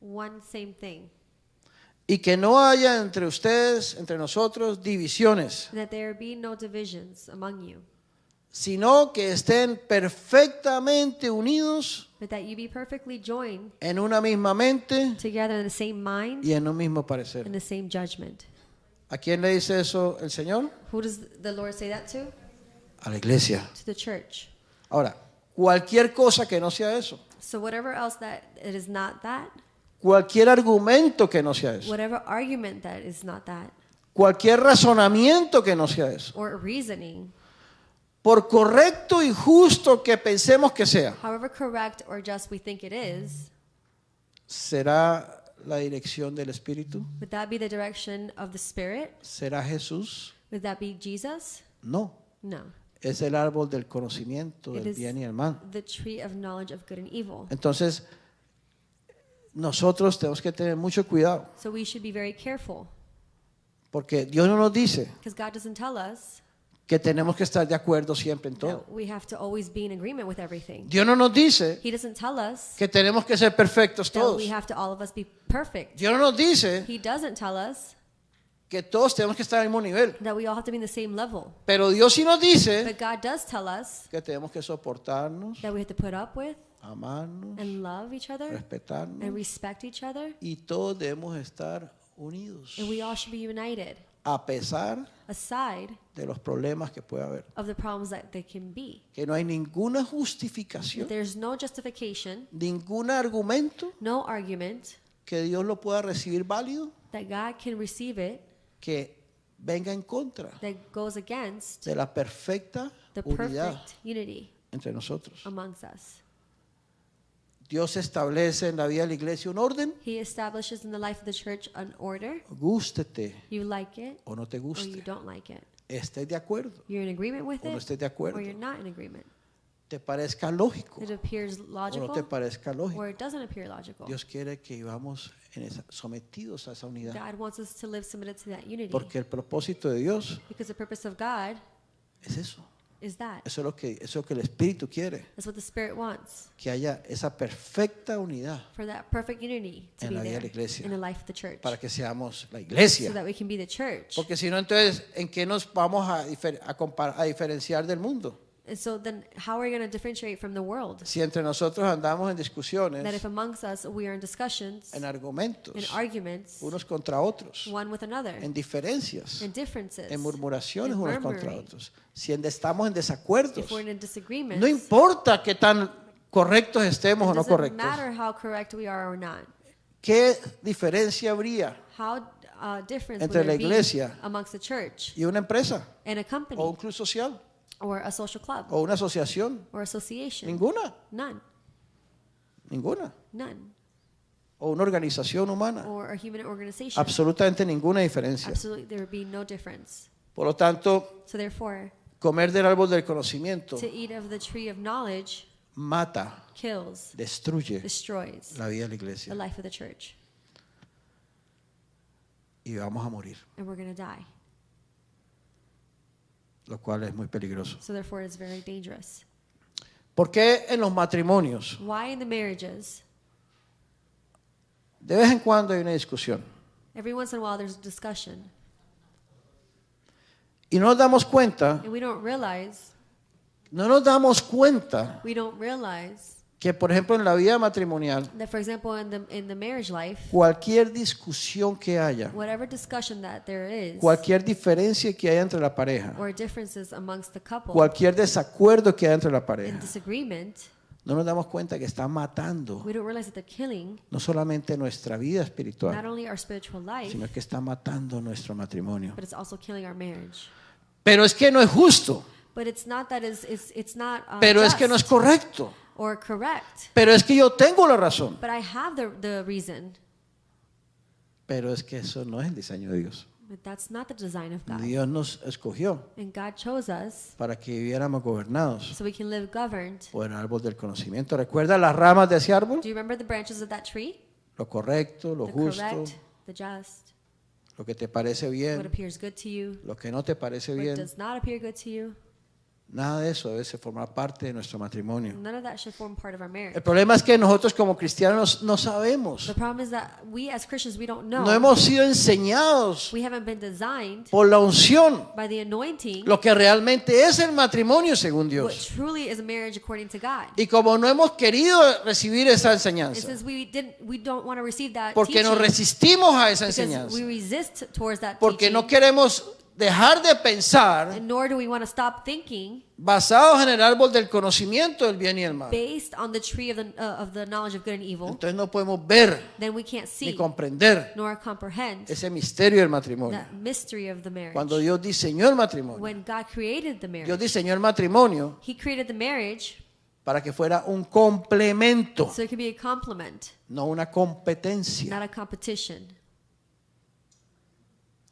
one same thing, y que no haya entre ustedes, entre nosotros, divisiones, and that there be no divisions among you, sino que estén perfectamente unidos but that you be perfectly joined en una misma mente together in the same mind y en un mismo parecer. and the same judgment. ¿A quién le dice eso el Señor? Who does the Lord say that to? A la iglesia. To the church. Ahora, cualquier cosa que no sea eso, So whatever else that it is not that, cualquier argumento que no sea eso, whatever argument that is not that, cualquier razonamiento que no sea eso, or reasoning, por correcto y justo que pensemos que sea, however correct or just we think it is, ¿será la dirección del Espíritu? would that be the direction of the Spirit? ¿Será Jesús? Would that be Jesus? No, No. es el árbol del conocimiento It del is bien y el mal. the tree of knowledge of good and evil. Entonces, nosotros tenemos que tener mucho cuidado, So we should be very careful porque Dios no nos dice because God doesn't tell us que tenemos que estar de acuerdo siempre en todo. that we have to always be in agreement with everything. Dios no nos dice He doesn't tell us que tenemos que ser perfectos that todos. we have to all of us be perfect. Dios no nos dice He doesn't tell us que todos tenemos que estar al mismo nivel. that we all have to be in the same level. Pero Dios sí nos dice But God does tell us que tenemos que soportarnos, that we have to put up with amarnos, and love each other and respetarnos, respect each other. y todos debemos estar unidos And we all should be united a pesar aside de los problemas que pueda haber. of the problems that they can be. Que no hay ninguna That justificación, there's no justification, ningún argumento no argument que Dios lo pueda recibir válido that God can receive it que venga en contra that goes against de la perfecta the unidad perfect unity entre nosotros. amongst us. Dios establece en la vida de la iglesia un orden, He establishes in the life of the church an order. gústete You like it o no te or you guste, don't like it. estés de acuerdo You're in agreement with o no it estés de acuerdo, or you're not in agreement. te parezca lógico It appears o no logical te parezca lógico. or it doesn't appear logical. Dios quiere que vivamos sometidos a esa unidad, God wants us to live submitted to that unity porque el propósito de Dios because the purpose of God es eso. is that. Eso es lo que el Espíritu quiere, That's what the Spirit wants, que haya esa perfecta unidad for that perfect unity to En be la vida de there la iglesia. in the life of the church, para que seamos la so iglesia. that we can be the church. Porque si no, entonces, ¿en qué nos vamos a diferenciar del mundo? And so then how are we going to differentiate from the world? Si entre nosotros andamos en That discusiones, if amongst us we are in discussions, en in argumentos, arguments, unos contra otros, one with another, en diferencias, in differences, en murmuraciones in unos contra murmuring, otros, si estamos en desacuerdos, if we're in disagreements, no importa qué tan correctos estemos it o no doesn't correctos, matter how correct we are or not. ¿qué diferencia habría How difference Entre would la there iglesia be amongst the church y una empresa and a company o un club social or a social club o una asociación? or association? Ninguna, None. ninguna. None. O una organización humana. Or a human organization. Absolutamente ninguna diferencia. Absolutely, there would be no difference. Por lo tanto, So therefore, comer del árbol del conocimiento to eat of the tree of knowledge mata, kills, destruye destroys la vida de la the iglesia life of the church. y vamos a morir, And we're going to die. lo cual es muy peligroso. So therefore, it's very dangerous. ¿Por qué en los matrimonios Why in the marriages, de vez en cuando hay una discusión every once in a while there's a discussion y no nos damos cuenta, and we don't realize que, por ejemplo, en la vida matrimonial, that, for example, in the marriage life, cualquier discusión que haya, whatever discussion that there is, cualquier diferencia que haya entre la pareja, or differences amongst the couple, cualquier desacuerdo que haya entre la in pareja, disagreement, no nos damos cuenta que está matando we don't realize that they're killing no solamente nuestra vida not espiritual, only our spiritual life, sino que está matando nuestro matrimonio. but it's also killing our marriage. Pero es que no es justo, But it's not that it's not pero es just que no es correcto, or correct. pero es que yo tengo la razón, But I have the reason. pero es que eso no es el diseño de Dios. But that's not the design of God. Dios nos escogió And God chose us para que viviéramos gobernados so we can live governed. por el árbol del conocimiento. ¿Recuerda las ramas de ese árbol? Do you remember the branches of that tree? Lo correcto, lo The justo, correct, the just, lo que te parece what bien, appears good to you, lo que no te parece what bien. does not appear good to you. Nada de eso debe formar parte de nuestro matrimonio. None of that should form part of our marriage. El problema es que nosotros como cristianos no sabemos, The problem is that we as Christians, we don't know. no hemos sido enseñados We haven't been designed por la unción by the anointing lo que realmente es el matrimonio según what Dios. truly is a marriage according to God. Y como no hemos querido recibir esa It enseñanza, says we don't want to receive that porque nos teaching resistimos a esa because enseñanza, we resist towards that porque teaching, no queremos dejar de pensar and nor do we want to stop thinking basados en el árbol del conocimiento del bien y el mal. based on the tree of the knowledge of good and evil. Entonces no podemos ver Then we can't ni see comprender nor comprehend ese misterio del matrimonio. that mystery of the marriage. Cuando Dios diseñó el matrimonio, When God created the Dios marriage, diseñó el matrimonio He created the marriage para que fuera un complemento, so it could be a complement, no una competencia. not a competition.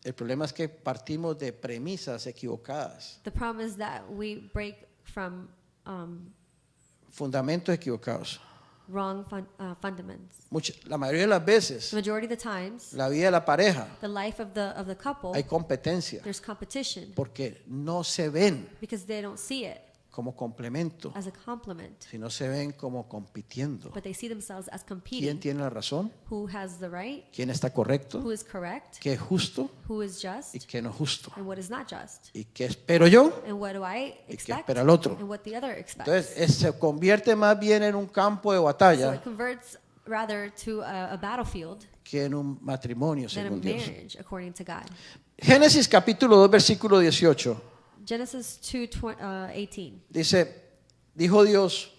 El problema es que partimos de premisas equivocadas, The problem is that we break from fundamentos equivocados. wrong fundaments. La mayoría de las veces, The majority of the times, la vida de la pareja, the life of the couple, hay competencia there's competition porque no se ven because they don't see it como complemento, as a complement, sino se ven como compitiendo. but they see themselves as ¿Quién competing. tiene la razón? Who has the right? ¿Quién está correcto? Who is correct? ¿Qué es justo Who is just? y qué no es justo? And what is not just? ¿Y qué espero yo? And what do I ¿Y qué expect? espera el otro? And what the other expects. Entonces se convierte más bien en un campo de So batalla it converts rather to a battlefield que en un matrimonio than a según Dios. marriage, according to God. Génesis capítulo 2 versículo 18 Genesis 2:18. dijo Dios,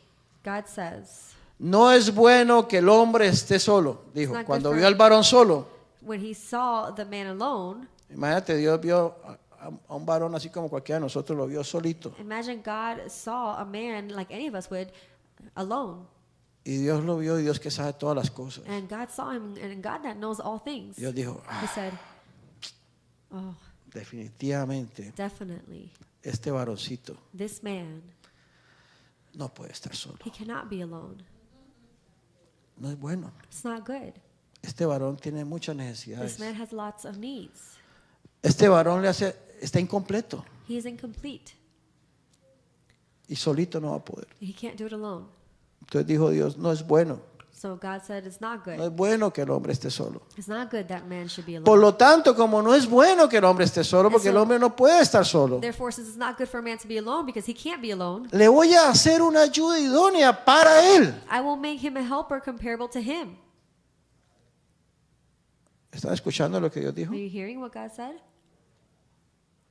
God says, no es bueno que el hombre esté solo. It's Dijo, not good cuando for- vio al varón solo, when he saw the man alone, imagínate, Dios vio a un varón así como cualquiera de nosotros lo vio solito. imagine God saw a man like any of us would alone. Y Dios lo vio, y Dios que sabe todas las cosas. And God saw him, and God that knows all things. Dios dijo, He said, oh, definitivamente definitely, este varoncito this man, no puede estar solo. he cannot be alone. No es bueno. It's not good. Este varón tiene muchas This necesidades. man has lots of needs. Este varón está incompleto He is incomplete. y solito no va a poder. He can't do it alone. Entonces dijo Dios, no es bueno. So God said it's not No good. es bueno que el hombre esté solo. It's not good that man should be alone. Por lo tanto, como no es bueno que el hombre esté solo, porque el hombre no puede estar solo, Therefore, since it's not good for a man to be alone because he can't be alone, le voy a hacer una ayuda idónea para él. I will make him a helper comparable to him. ¿Están escuchando lo que Dios dijo? Are you hearing what God said?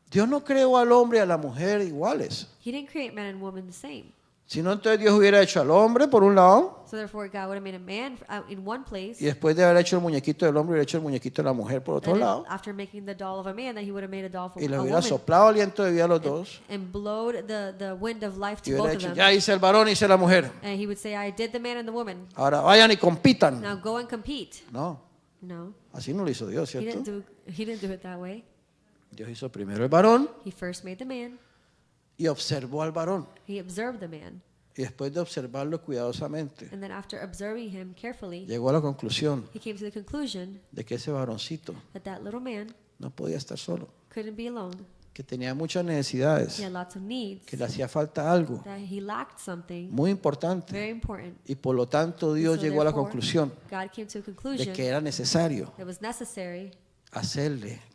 Dios no creó al hombre y a la mujer iguales, He didn't create man and woman the same. sino entonces Dios hubiera hecho al hombre por un lado, So therefore, God would have made a man in one place, y después de haber hecho el muñequito del hombre, hubiera hecho el muñequito de la mujer por otro and then lado, after making the doll of a man, then he would have made a doll for y le a hubiera woman soplado aliento de vida a los dos, and blowed the wind of life y to hubiera both of dicho, them. ya hice el varón, hice la mujer, And he would say, I did the man and the woman. ahora vayan y compitan. Now go and compete. No, No, así no lo hizo Dios, he ¿cierto? didn't do it that way. Dios hizo primero el varón He first made the man. y observó al varón. He observed the man. Y después de observarlo cuidadosamente, And then after observing him carefully, llegó a la conclusión he came to the conclusion de que ese varoncito that that little man no podía estar solo, couldn't be alone. que tenía muchas He necesidades, had lots of needs, que le hacía falta algo that he lacked something muy importante. very important. Y por lo tanto Dios So llegó a la therefore, conclusión God came to a de conclusion que era necesario that it was necessary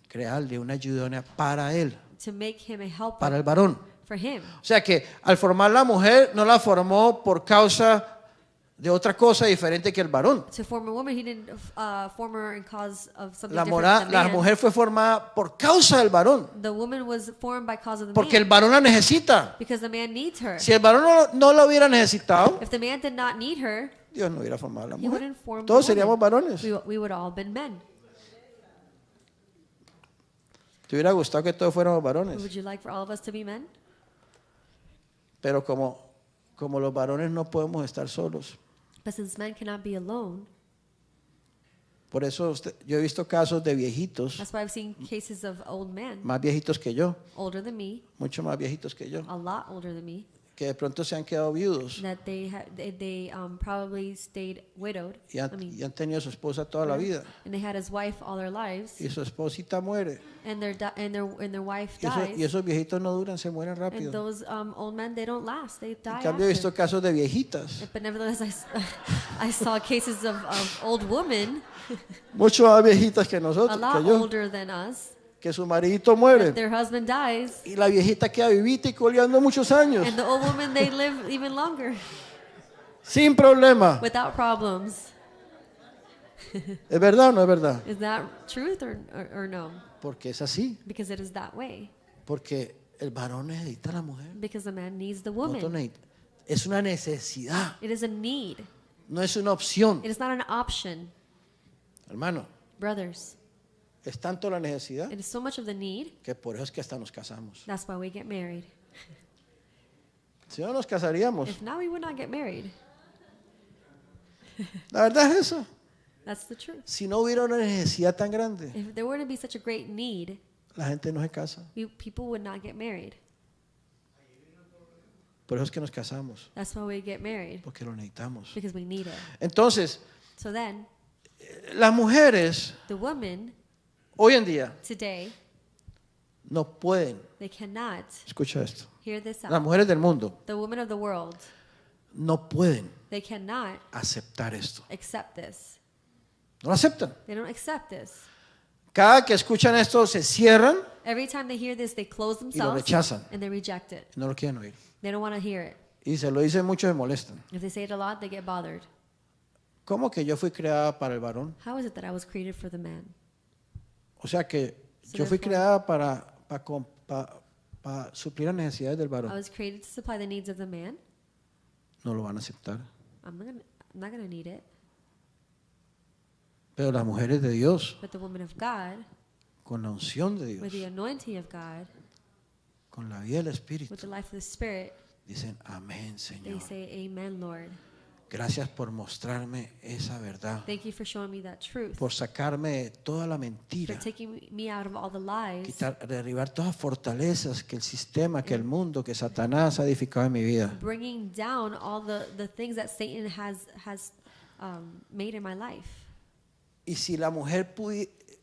crearle una ayudona para él, to make him a para el helper varón. for him. O sea que al formar la mujer no la formó por causa de otra cosa diferente que el varón. To form a woman, he didn't form her in cause of something La, different than la man. mujer fue formada por causa del varón, The woman was formed by cause of the porque el man varón la necesita. because the man needs her. Si el varón no la hubiera necesitado, If the man did not need her, Dios no hubiera formado a la he mujer. wouldn't form the Todos woman. seríamos varones. We would all have been men. ¿Te hubiera gustado que todos fuéramos Would varones? you like for all of us to be men? Pero como los varones no podemos estar solos. But since men cannot be alone, Por eso yo he visto casos de viejitos, that's why I've seen cases of old men, más viejitos que yo, older than me, mucho más viejitos que yo, a lot older than me, que de pronto se han quedado viudos that they probably stayed widowed. y han tenido a su esposa toda la vida. And they had his wife all their lives, Y su esposita muere. and their wife Y dies. esos viejitos no duran, se mueren And rápido. those old men, they don't last; they die En cambio he visto after. casos de viejitas, But nevertheless, I saw cases of old women, mucho más viejitas que a nosotros, lot que yo, older than us. que su maridito muere. Their husband dies, Y la viejita queda vivita y coleando muchos años, and the old woman, they live even longer sin problema. without problems. ¿Es verdad o no es verdad? Is that truth or no? Porque es así. Because it is that way. Porque el varón necesita a la mujer. Because the man needs the Nosotros woman. es una necesidad, It is a need. no es una opción. It is not an option. Hermano, Brothers, es tanto la necesidad it is so much of the need. que por eso es que hasta nos casamos. That's why we get married. Si no nos casaríamos, If not, we would not get married. la verdad es eso. That's the truth. Si no hubiera una necesidad tan grande, If there were to be such a great need, la gente no se casa. people would not get married. Por eso es que nos casamos, That's why we get married, porque lo necesitamos. because we need it. Entonces, So then, las mujeres the women hoy en día today, no pueden, they cannot, escucha esto, hear this las out, mujeres del mundo the women of the world, no pueden they cannot aceptar esto. accept this. No lo aceptan. They don't accept this. Cada que escuchan esto se cierran Every time they hear this, they close y lo themselves rechazan. and they reject it. y no lo quieren oír. They don't want to hear it. Y se lo dicen muchos y se molestan. If they say it a lot, they get bothered. ¿Cómo que yo fui creada para el varón? How is it that I was created for the man? O sea que So yo fui therefore- creada para suplir las necesidades del I varón. was created to supply the needs of the man. No lo van a aceptar. I'm not gonna need it. Pero las mujeres de Dios, But the woman of God, con la unción de with the Dios, anointing of God, con la vida del with Espíritu, the life of the Spirit, dicen amén, they Señor. say, Amen, Lord. Gracias por mostrarme esa verdad, Thank you for showing me that truth, por sacarme de toda la for mentira, taking me out of all the lies, quitar, derribar todas las fortalezas que el sistema, que el mundo, que Satanás ha edificado en mi vida. bringing down all the things that Satan has made in my life. Y si la mujer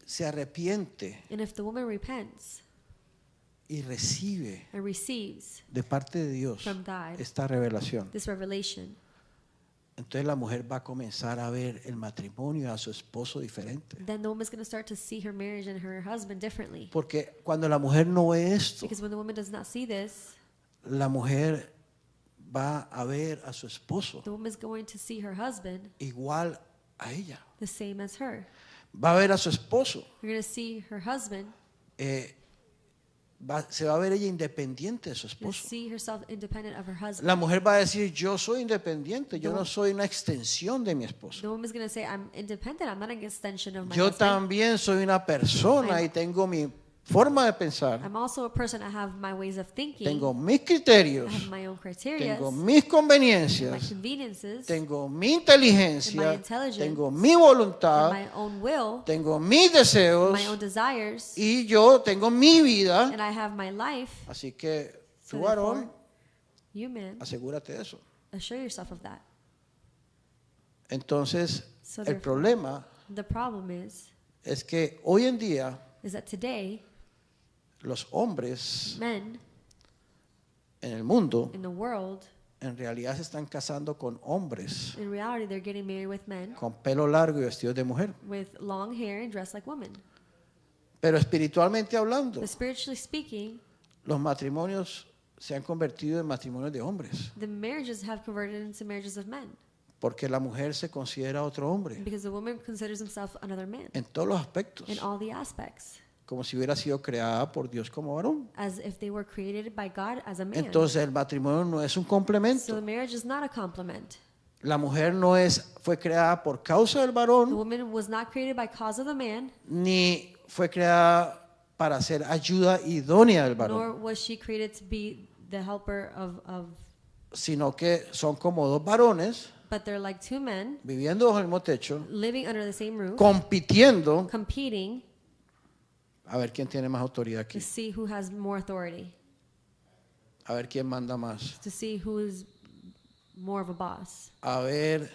se arrepiente And if the woman repents y recibe and receives de parte de Dios from God esta revelación, this revelation, entonces la mujer va a comenzar a ver el matrimonio, a su esposo diferente. then the woman's going to start to see her marriage and her husband differently. Porque cuando la mujer no ve esto, Because when the woman does not see this, la mujer va a ver a su esposo the woman's going to see her husband igual a ella. the same as her. Va a ver a su esposo, You're going to see her husband, se va a ver ella independiente de su you'll esposo. see herself independent of her husband. La mujer va a decir, yo soy independiente, yo no soy una extensión de mi esposo. The woman's going to say, I'm independent, I'm not an extension of my Yo husband. también soy una persona y tengo mi forma de pensar, I'm also a person, I have my ways of thinking, tengo mis I criterios, have my own criteria, tengo mis my conveniencias, conveniences, tengo mi and my inteligencia, intelligence, tengo mi and voluntad, my own will, tengo mis and deseos my own desires, y yo tengo mi vida. and I have my life. Así que So tú, varón, therefore, you men, asegúrate de eso. assure yourself of that. Entonces, So el therefore- problema The problem es que hoy en día is that today, los hombres men en el mundo in the world, en realidad se están casando con hombres in reality, they're getting married with men con pelo largo y vestidos de mujer. with long hair and dressed like women. Pero espiritualmente hablando, But spiritually speaking, los matrimonios se han convertido en matrimonios de hombres, the marriages have converted into marriages of men porque la mujer se considera otro hombre because the woman considers himself another man en todos los aspectos, in all the aspects, como si hubiera sido creada por Dios como varón. as if they were created by God as a man. Entonces el matrimonio no es un So complemento. the marriage is not a complement. La mujer fue creada por causa del The varón, woman was not created by cause of the man, ni fue creada para ser ayuda idónea del nor varón, was she created to be the helper of sino que son como dos varones but they're like two men viviendo bajo el mismo techo, living under the same roof, compitiendo competing a ver quién tiene más autoridad to aquí, see who has more authority, a ver quién manda más, to see who is more of a boss, a ver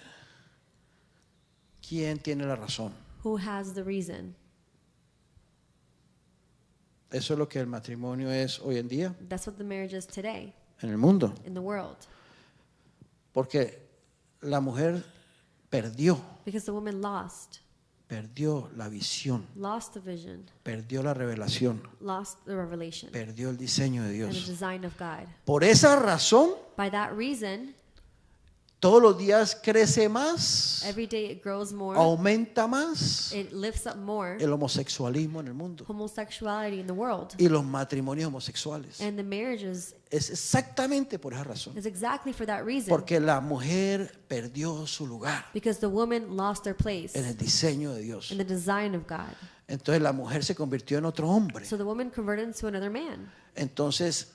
quién tiene la razón. who has the reason. Eso es lo que el matrimonio es hoy en día That's what the marriage is today en el mundo, in the world. porque la mujer perdió Because the woman lost la visión, the vision, perdió la revelación, lost the revelation, perdió el diseño de and the Dios. design of God. Por esa razón, By that reason, todos los días crece más, every day it grows more, aumenta más it lifts up more el homosexualismo en el mundo homosexuality in the world. y los matrimonios homosexuales. And the marriages Es exactamente por esa razón, is exactly for that reason. porque la mujer perdió su lugar Because the woman lost their place en el diseño de Dios. in the design of God. Entonces la mujer se convirtió en otro hombre. So the woman converted into another man. Entonces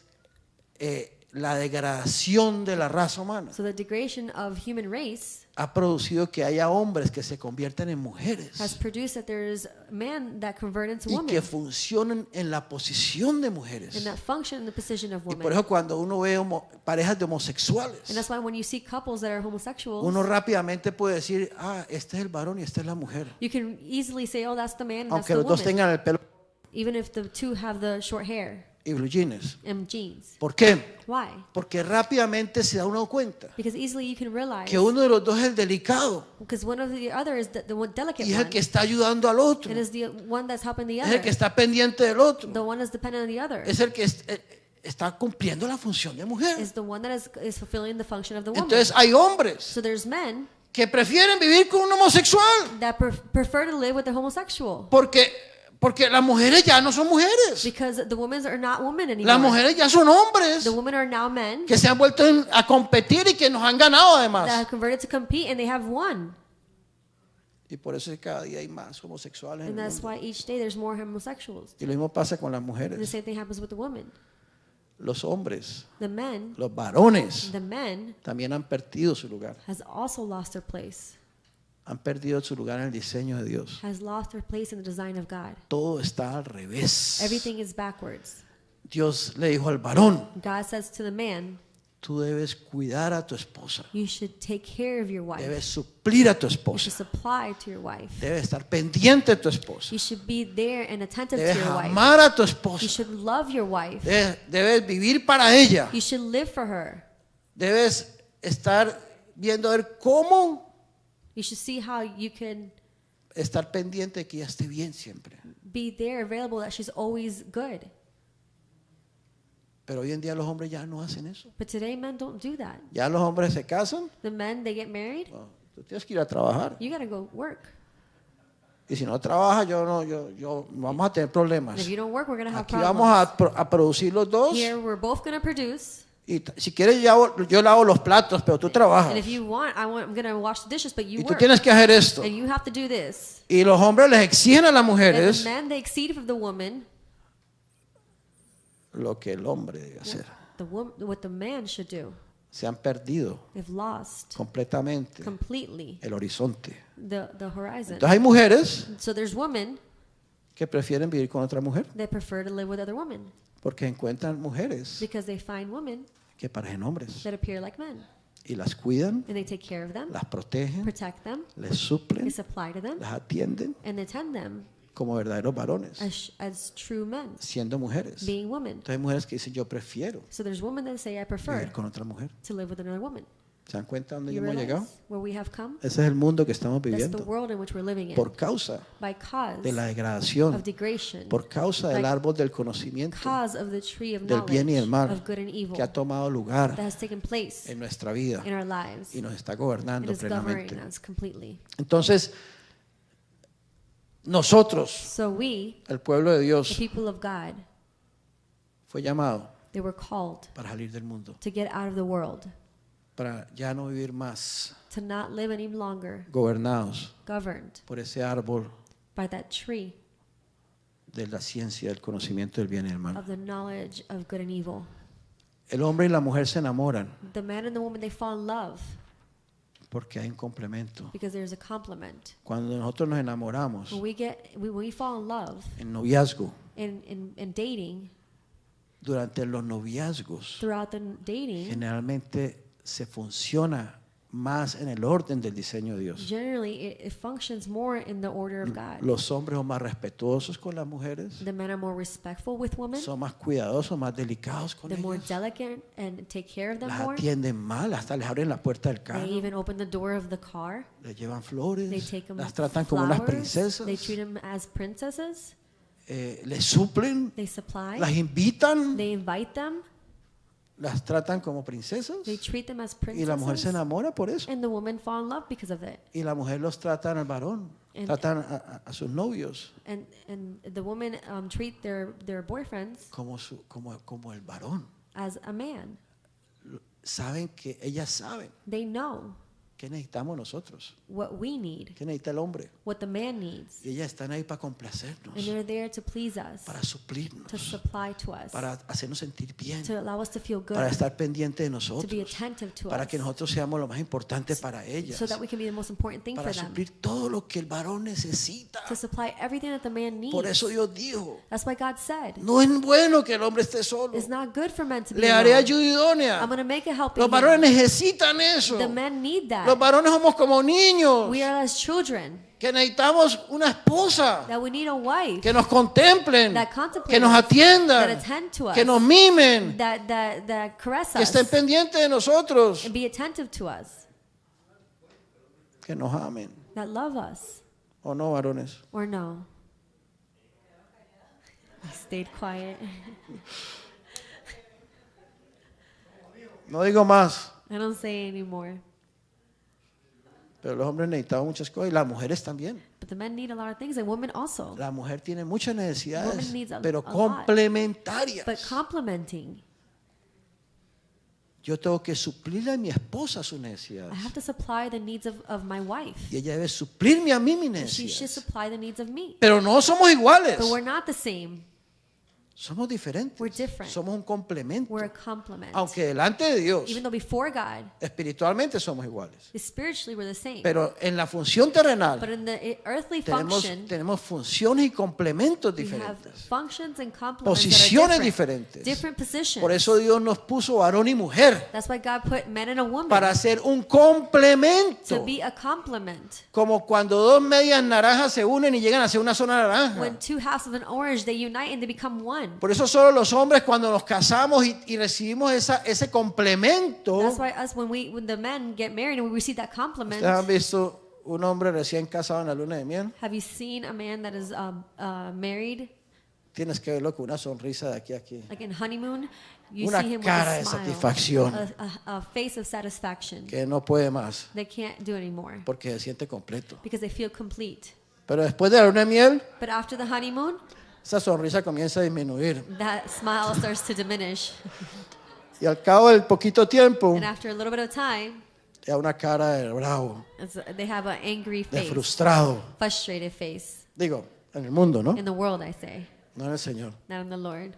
la degradación de la raza humana So the degradation of human race ha producido que haya hombres que se convierten en mujeres has produced that there is men that convert into y que women funcionan en la posición de and mujeres. that function in the position of Y por women. eso cuando uno ve parejas de And homosexuales, that's why when you see couples that are homosexuals, uno rápidamente puede decir, este es el varón y esta es la mujer. you can easily say, oh, that's the man and that's Aunque the los dos woman, tengan el pelo even if the two have the short hair y blue jeans. and jeans. ¿Por qué? Why? Porque rápidamente se da uno cuenta Because easily you can realize, que uno de los dos es el delicado because one of the other is the one delicate y es el one, que está ayudando al otro, and is the one that's helping the es el other, que está pendiente del otro, the one that's dependent on the other, es el que está cumpliendo la función de mujer. is the one that is fulfilling the function of the woman. Entonces hay hombres So there's men que prefieren vivir con un homosexual that prefer to live with a homosexual porque las mujeres ya no son mujeres, because the women are not women las anymore. mujeres ya son hombres The women are now men que se han vuelto a competir y que nos han ganado that además. have converted to compete, and they have won. Y por eso es que cada día hay más homosexuales en And el that's mundo. why each day there's more homosexuals. Y lo mismo pasa con las And the mujeres. same thing happens with the women. Los hombres, The men, los varones the men también han perdido su lugar. has also lost their place, Han perdido su lugar en el diseño de Dios. has lost their place in the design of God. Todo está al revés. Everything is backwards. Dios le dijo al varón, God says to the man, tú debes cuidar a tu esposa, you should take care of your wife. debes suplir a tu You should esposa, supply to your wife. debes estar pendiente de tu esposa, You should be there and attentive to debes your wife. amar a tu You esposa, should love your wife. debes vivir para ella, You should live for her. debes estar viendo a ver cómo You should see how you can estar pendiente de que ella esté bien siempre. be there, available, that she's always good. Pero hoy en día los hombres ya no hacen eso. But today men don't do that. Ya los hombres se casan, The men, they get married, tú tienes que ir a trabajar. you gotta go work. Y si no trabajas, vamos a tener problemas. And if you don't work, we're gonna have Aquí vamos problems. a producir los dos. Here, we're both gonna produce. Y si quieres, yo lavo los platos, pero tú trabajas. And if you want, I'm gonna wash the dishes, but you Y tú work. tienes que hacer esto. And you have to do this. Y los hombres les exigen a las And the mujeres men, they exceed of the woman, lo que el hombre debe hacer. what the man should do. Se han perdido They've lost completamente completely el horizonte. the horizon. Entonces hay mujeres So there's women que prefieren vivir con otra mujer that prefer to live with other women porque encuentran mujeres because they find women que parecen hombres that appear like men. y las cuidan, And they take care of them, las protegen, protect them, les they suplen, supply to them, las atienden and attend them como verdaderos varones, as true men, siendo mujeres. being women. Entonces hay mujeres que dicen, yo prefiero So there's women that say, I prefer vivir con otra mujer. to live with another woman. ¿Se dan cuenta dónde You hemos llegado? realize where we have come? Ese es el mundo que estamos That's the viviendo world in which we're living in. por causa By cause de la degradación, of degradation, por causa del árbol del conocimiento cause of the tree of del bien y del knowledge mal of good and evil que ha tomado lugar that has taken place en nuestra vida in our lives. y nos está It gobernando is governing plenamente. us completely. Entonces, nosotros, So we, el pueblo de the Dios, people of God, fue llamado they were called para salir del mundo, to get out of the world, para ya no vivir más to not live any longer gobernados governed por ese árbol by that tree de la ciencia, del conocimiento del bien y del mal. of the knowledge of good and evil. El hombre y la mujer se enamoran The man and the woman, they fall in love porque hay un complemento. because there's a complement. Cuando nosotros nos enamoramos When we fall in love en noviazgo, in dating, durante los noviazgos, throughout the dating, generalmente se funciona más en el orden del diseño de Dios. generally it functions more in the order of God. Los hombres son más respetuosos con las mujeres, The men are more respectful with women. son más cuidadosos, más delicados con They're more ellas. delicate and take care of them Las more. atienden mal, hasta les abren la puerta del carro, They even open the door of the car. les llevan They flores, take them las tratan como unas flowers. princesas, They treat them as princesses. les suplen, They supply. las invitan, They invite them. las tratan como princesas They treat them as y la mujer se princesses. enamora por eso. And the women fall in love because of it. Y la mujer los tratan al varón, And- tratan a sus novios And the women treat their boyfriends como el varón. as a man. Saben que ellas saben They know ¿Qué necesitamos nosotros? what we need, ¿Qué necesita el hombre? what the man needs. Y ellas están ahí para complacernos, And they're there to please us, para to suplirnos, supply to us, para hacernos sentir bien, to allow us to feel good, para estar pendiente de to be nosotros, attentive to para us, que nosotros seamos lo más importante para ellas, so that we can be the most important thing para for them, suplir todo lo que el varón necesita. to supply everything that the man needs. Por eso Dios dijo, That's why God said, no es bueno que el hombre esté solo. it's not good for men to be Le haré alone. ayuda idónea. I'm going to make a helping Los varones hand. necesitan eso. The men need Los that. varones somos como niños We are as children, que necesitamos una esposa that we need a wife, que nos contemplen, that contemplate que nos us, that atiendan, attend to us, que nos mimen, that caress que us, estén pendientes de nosotros, and be attentive to us, que nos amen. that love us, ¿O no, varones? or no? I stayed quiet. No digo más, I don't say anymore. pero los hombres necesitamos muchas cosas y las mujeres también. But the men need a lot of things, and women also. La mujer tiene muchas necesidades, Woman needs pero a lot. complementarias. But complementing, Yo tengo que suplirle a mi esposa sus I necesidades. have to supply the needs of my wife. Y ella debe suplirme a mí mis And she should necesidades. supply the needs of me. Pero no somos iguales. But we're not the same. Somos diferentes. We're different. Somos un complemento. We're a complement. Aunque delante de Dios, Even though before God, espiritualmente somos iguales. spiritually we're the same. Pero en la función terrenal But in the earthly tenemos, function, tenemos funciones y complementos we have diferentes. functions and complements Posiciones that are diferentes. different positions. Por eso Dios nos puso varón y mujer That's why God put men and a woman para hacer un to complemento. be a complement. Como cuando dos medias naranjas se unen y llegan a ser una sola naranja. When two halves of an orange, they unite and they become one. Por eso solo los hombres cuando nos casamos y recibimos ese complemento. That's why us, when the men get married and we receive that compliment, ¿Ustedes han visto un hombre recién casado en la luna de miel? have you seen a man that is married, Tienes que verlo con una sonrisa de aquí a aquí. like in honeymoon? You Una see him with cara a de smile, satisfacción. a face of satisfaction. Que no puede más They can't do anymore porque se siente completo. because they feel complete. Pero después de la luna de miel, But after the honeymoon, esa sonrisa comienza a disminuir. that smile starts to diminish. Y al cabo del poquito tiempo, And after a little bit of time, ya una cara de bravo, they have an angry de face, frustrado. frustrated face. Digo, en el mundo, ¿no? In the world, I say, No en el Señor. not in the Lord.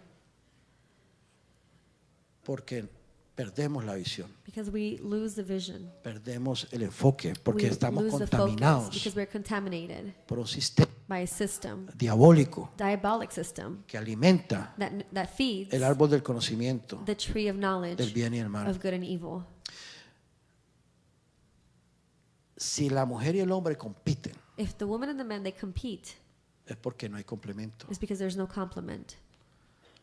Porque perdemos la visión, Because we lose the vision. perdemos el enfoque, porque We estamos lose the focus contaminados because we're contaminated por un sistema by a system, diabólico diabolic system, que alimenta that feeds el árbol del conocimiento the tree of knowledge del bien y el mal. of good and evil. Si la mujer y el hombre compiten, If the woman and the man, they compete, es porque no hay complemento. it's because there's no complement.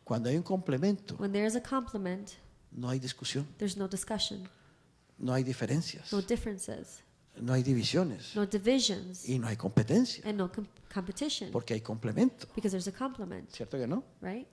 Cuando hay un complemento, When there is a complement, no hay discusión, there's no discussion, no hay diferencias, no differences, no hay divisiones no divisions, y no hay competencia, and no competition porque hay complemento. because there's a complement, ¿Cierto que no? right?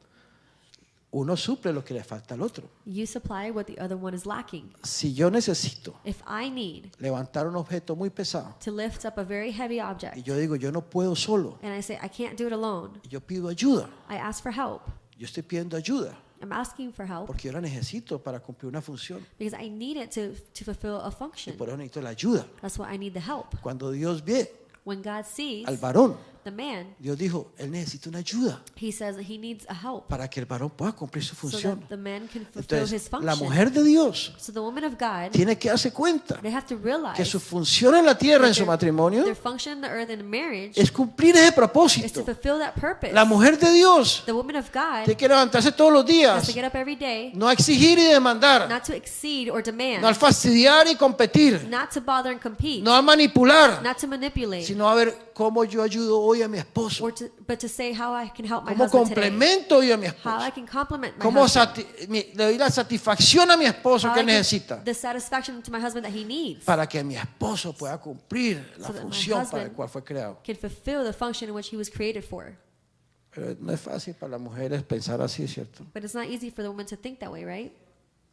Uno suple lo que le falta al otro. You supply what the other one is lacking. Si yo necesito If I need levantar un objeto muy pesado to lift up a very heavy y object, yo digo, yo no puedo solo, and I say, I can't do it alone, y yo pido ayuda, I ask for help. yo estoy pidiendo ayuda I'm asking for help porque yo la necesito para cumplir una función because I need it to fulfill a y function. por eso necesito la ayuda. That's why I need the help. Cuando Dios ve When God sees al varón, the man, Dios dijo, él necesita una ayuda he says that he needs a help para que el varón pueda cumplir su so función. that the man can fulfill his Entonces, function. la mujer de Dios So the woman of God, tiene que darse cuenta they have to realize que su función en la tierra, en su matrimonio, their function in the earth in marriage es cumplir ese is to propósito. fulfill that purpose. La mujer de Dios The woman of God tiene que levantarse todos los has días, to get up every day, no a exigir y demandar, not to exceed or demand, no al fastidiar y competir, not to bother and compete, no a manipular, not to manipulate, sino a ver cómo yo ayudo hoy a mi esposo, but to say how I can help my cómo husband today, complemento hoy a mi how esposo, I can compliment my cómo husband, le doy la satisfacción a mi esposo how que I give necesita the satisfaction to my husband that he needs, para que mi esposo pueda cumplir la So that my función para la husband cual fue creado. can fulfill the function in which he was created for. Pero no es fácil para las mujeres pensar así, ¿cierto? But it's not easy for the woman to think that way, right?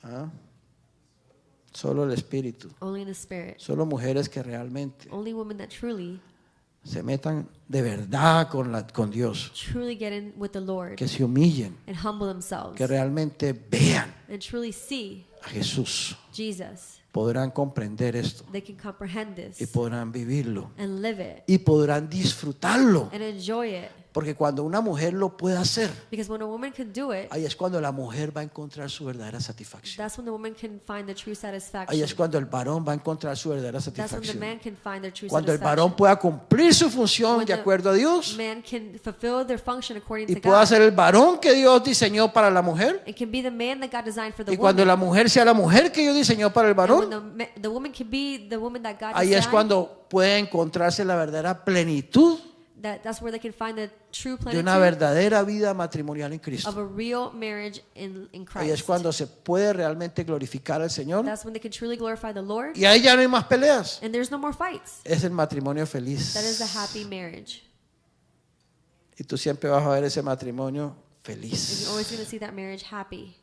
¿Ah? Solo el espíritu, Only in the spirit. solo mujeres que realmente Only women that truly se metan de verdad con Dios, get in with the Lord que se humillen, and humble themselves que realmente vean and truly see a Jesús Jesus podrán comprender esto they can comprehend y this podrán vivirlo and live it y podrán disfrutarlo. and enjoy it. Porque cuando una mujer lo puede hacer, Because when a woman can do it, ahí es cuando la mujer va a encontrar su verdadera satisfacción. that's when the woman can find the true Ahí satisfaction. es cuando el varón va a encontrar su verdadera That's when the satisfacción. man can find their true Cuando el satisfaction. varón pueda cumplir su función When de the acuerdo a Dios man can fulfill their function according y to pueda God. ser el varón que Dios diseñó para la mujer. It can be the man that God designed for the Y cuando woman. la mujer sea la mujer que Dios diseñó para el And when varón, the woman can be the woman that God ahí es designed. cuando puede encontrarse la verdadera plenitud That's where they can find the true de una plenitude verdadera vida matrimonial en of Cristo. a real marriage in Ahí es Christ. cuando se puede realmente glorificar al Señor. That's when they can truly glorify the Lord. Y ahí ya no hay más peleas. And there's no more fights. Es el matrimonio feliz. That is a happy marriage. Y tú siempre vas a ver ese matrimonio And feliz. you're always going to see that marriage happy.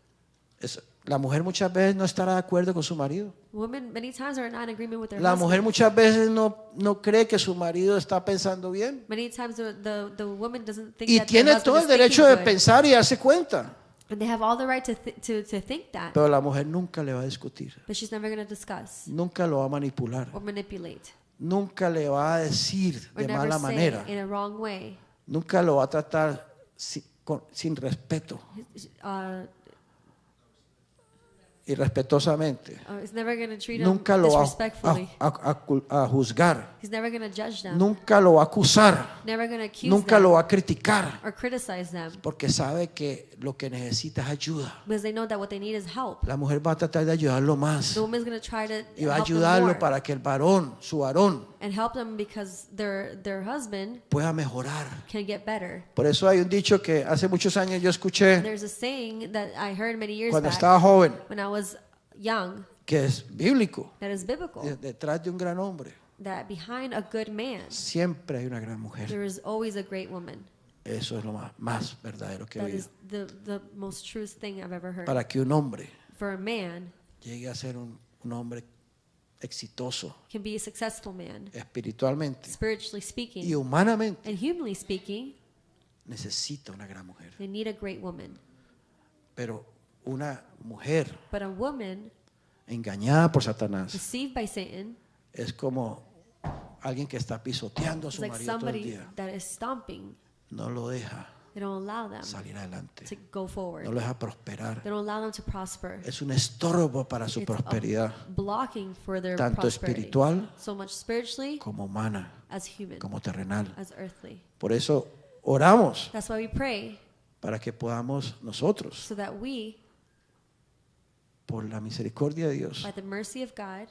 La mujer muchas veces no estará de acuerdo con su marido. Women many times are not in agreement with their La husband. mujer muchas veces no cree que su marido está pensando bien. Many times the woman doesn't think Y that tiene their todo husband el is derecho thinking de good. pensar y darse cuenta. And they have all the right to think that. Pero la mujer nunca le va a discutir. But she's never going to discuss Nunca lo va a manipular. or manipulate. Nunca le va a decir Or de never mala say manera. in a wrong way. Nunca lo va a tratar sin respeto, irrespetuosamente. It's never going to treat him Nunca lo va disrespectfully. a juzgar. He's never going to judge them. Nunca lo va a acusar. Never going to accuse Nunca them lo va a criticar. or criticize them. Porque sabe que lo que necesita es ayuda. Because they know that what they need is help. La mujer va a tratar de ayudarlo más. The woman's going to try to Y va a help them ayudarlo more para que el varón, su varón, and help them because their husband pueda mejorar. can get better. Por eso hay un dicho que hace muchos años yo escuché There's a saying that I heard many years cuando back estaba joven, when I was young que es bíblico. that is biblical, Detrás de un gran hombre that behind a good man siempre hay una gran mujer. there is always a great woman. Eso es lo más verdadero que he That oído. is the most truest thing I've ever heard. Para que un hombre For a man llegue a ser un hombre exitoso can be a successful man, espiritualmente spiritually y speaking humanamente, and humanly speaking. necesita una gran mujer. They need a great woman. Pero una mujer But a woman engañada por Satanás deceived by Satan es como alguien que está pisoteando a is su like marido todo el somebody día. that is stomping. No lo deja They don't allow them salir adelante. to go forward. No lo deja prosperar. They don't allow them to prosper. Es un estorbo para su It's prosperidad, blocking for their tanto prosperity. espiritual So much spiritually como humana, as human, como terrenal. as earthly. Por eso oramos That's why we pray para que podamos nosotros, so that we, por la misericordia de Dios, by the mercy of God,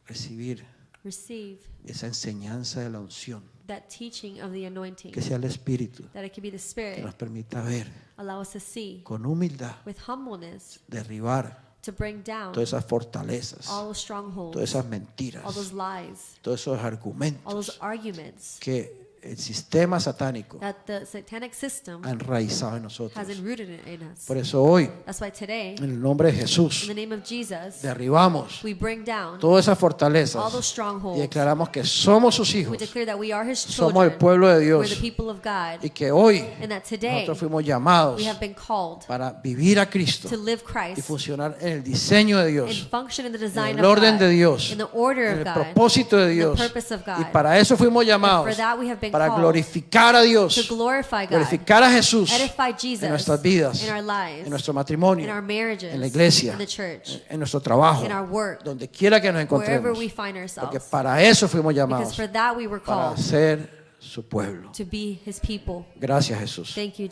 recibir receive esa enseñanza de la unción, that teaching of the anointing, que sea el Espíritu that it could be the que Spirit, nos permita ver allow us to see con humildad, with humbleness, derribar to bring down todas esas fortalezas, all those strongholds, todas esas mentiras, all those lies, todos esos all those argumentos arguments que el sistema satánico that the satanic system ha enraizado en has nosotros. enrooted in us. Por eso hoy, That's why today, en el nombre de in Jesús, the name of Jesus, derribamos we bring down todas esas all fortalezas those y strongholds. declaramos que somos sus We hijos, declare that we are His somos el children, pueblo de we're the Dios people of God, y que hoy and that today nosotros fuimos llamados we have been called para vivir a Cristo to live y Christ funcionar en el diseño de and Dios, function in the en design el of orden God, de Dios, in the order en of el God, propósito de the Dios. purpose of God. Y para eso fuimos And llamados, for that we have been para called glorificar a Dios, to glorify God, glorificar a Jesús edify Jesus en nuestras vidas, in our lives, en nuestro in matrimonio, our marriages, en la iglesia, in the church, en nuestro trabajo, in our work, donde quiera que nos wherever encontremos, we find porque ourselves. para eso fuimos Because llamados, for that we were para called ser su pueblo. to be His people. Gracias, Jesús. Thank you,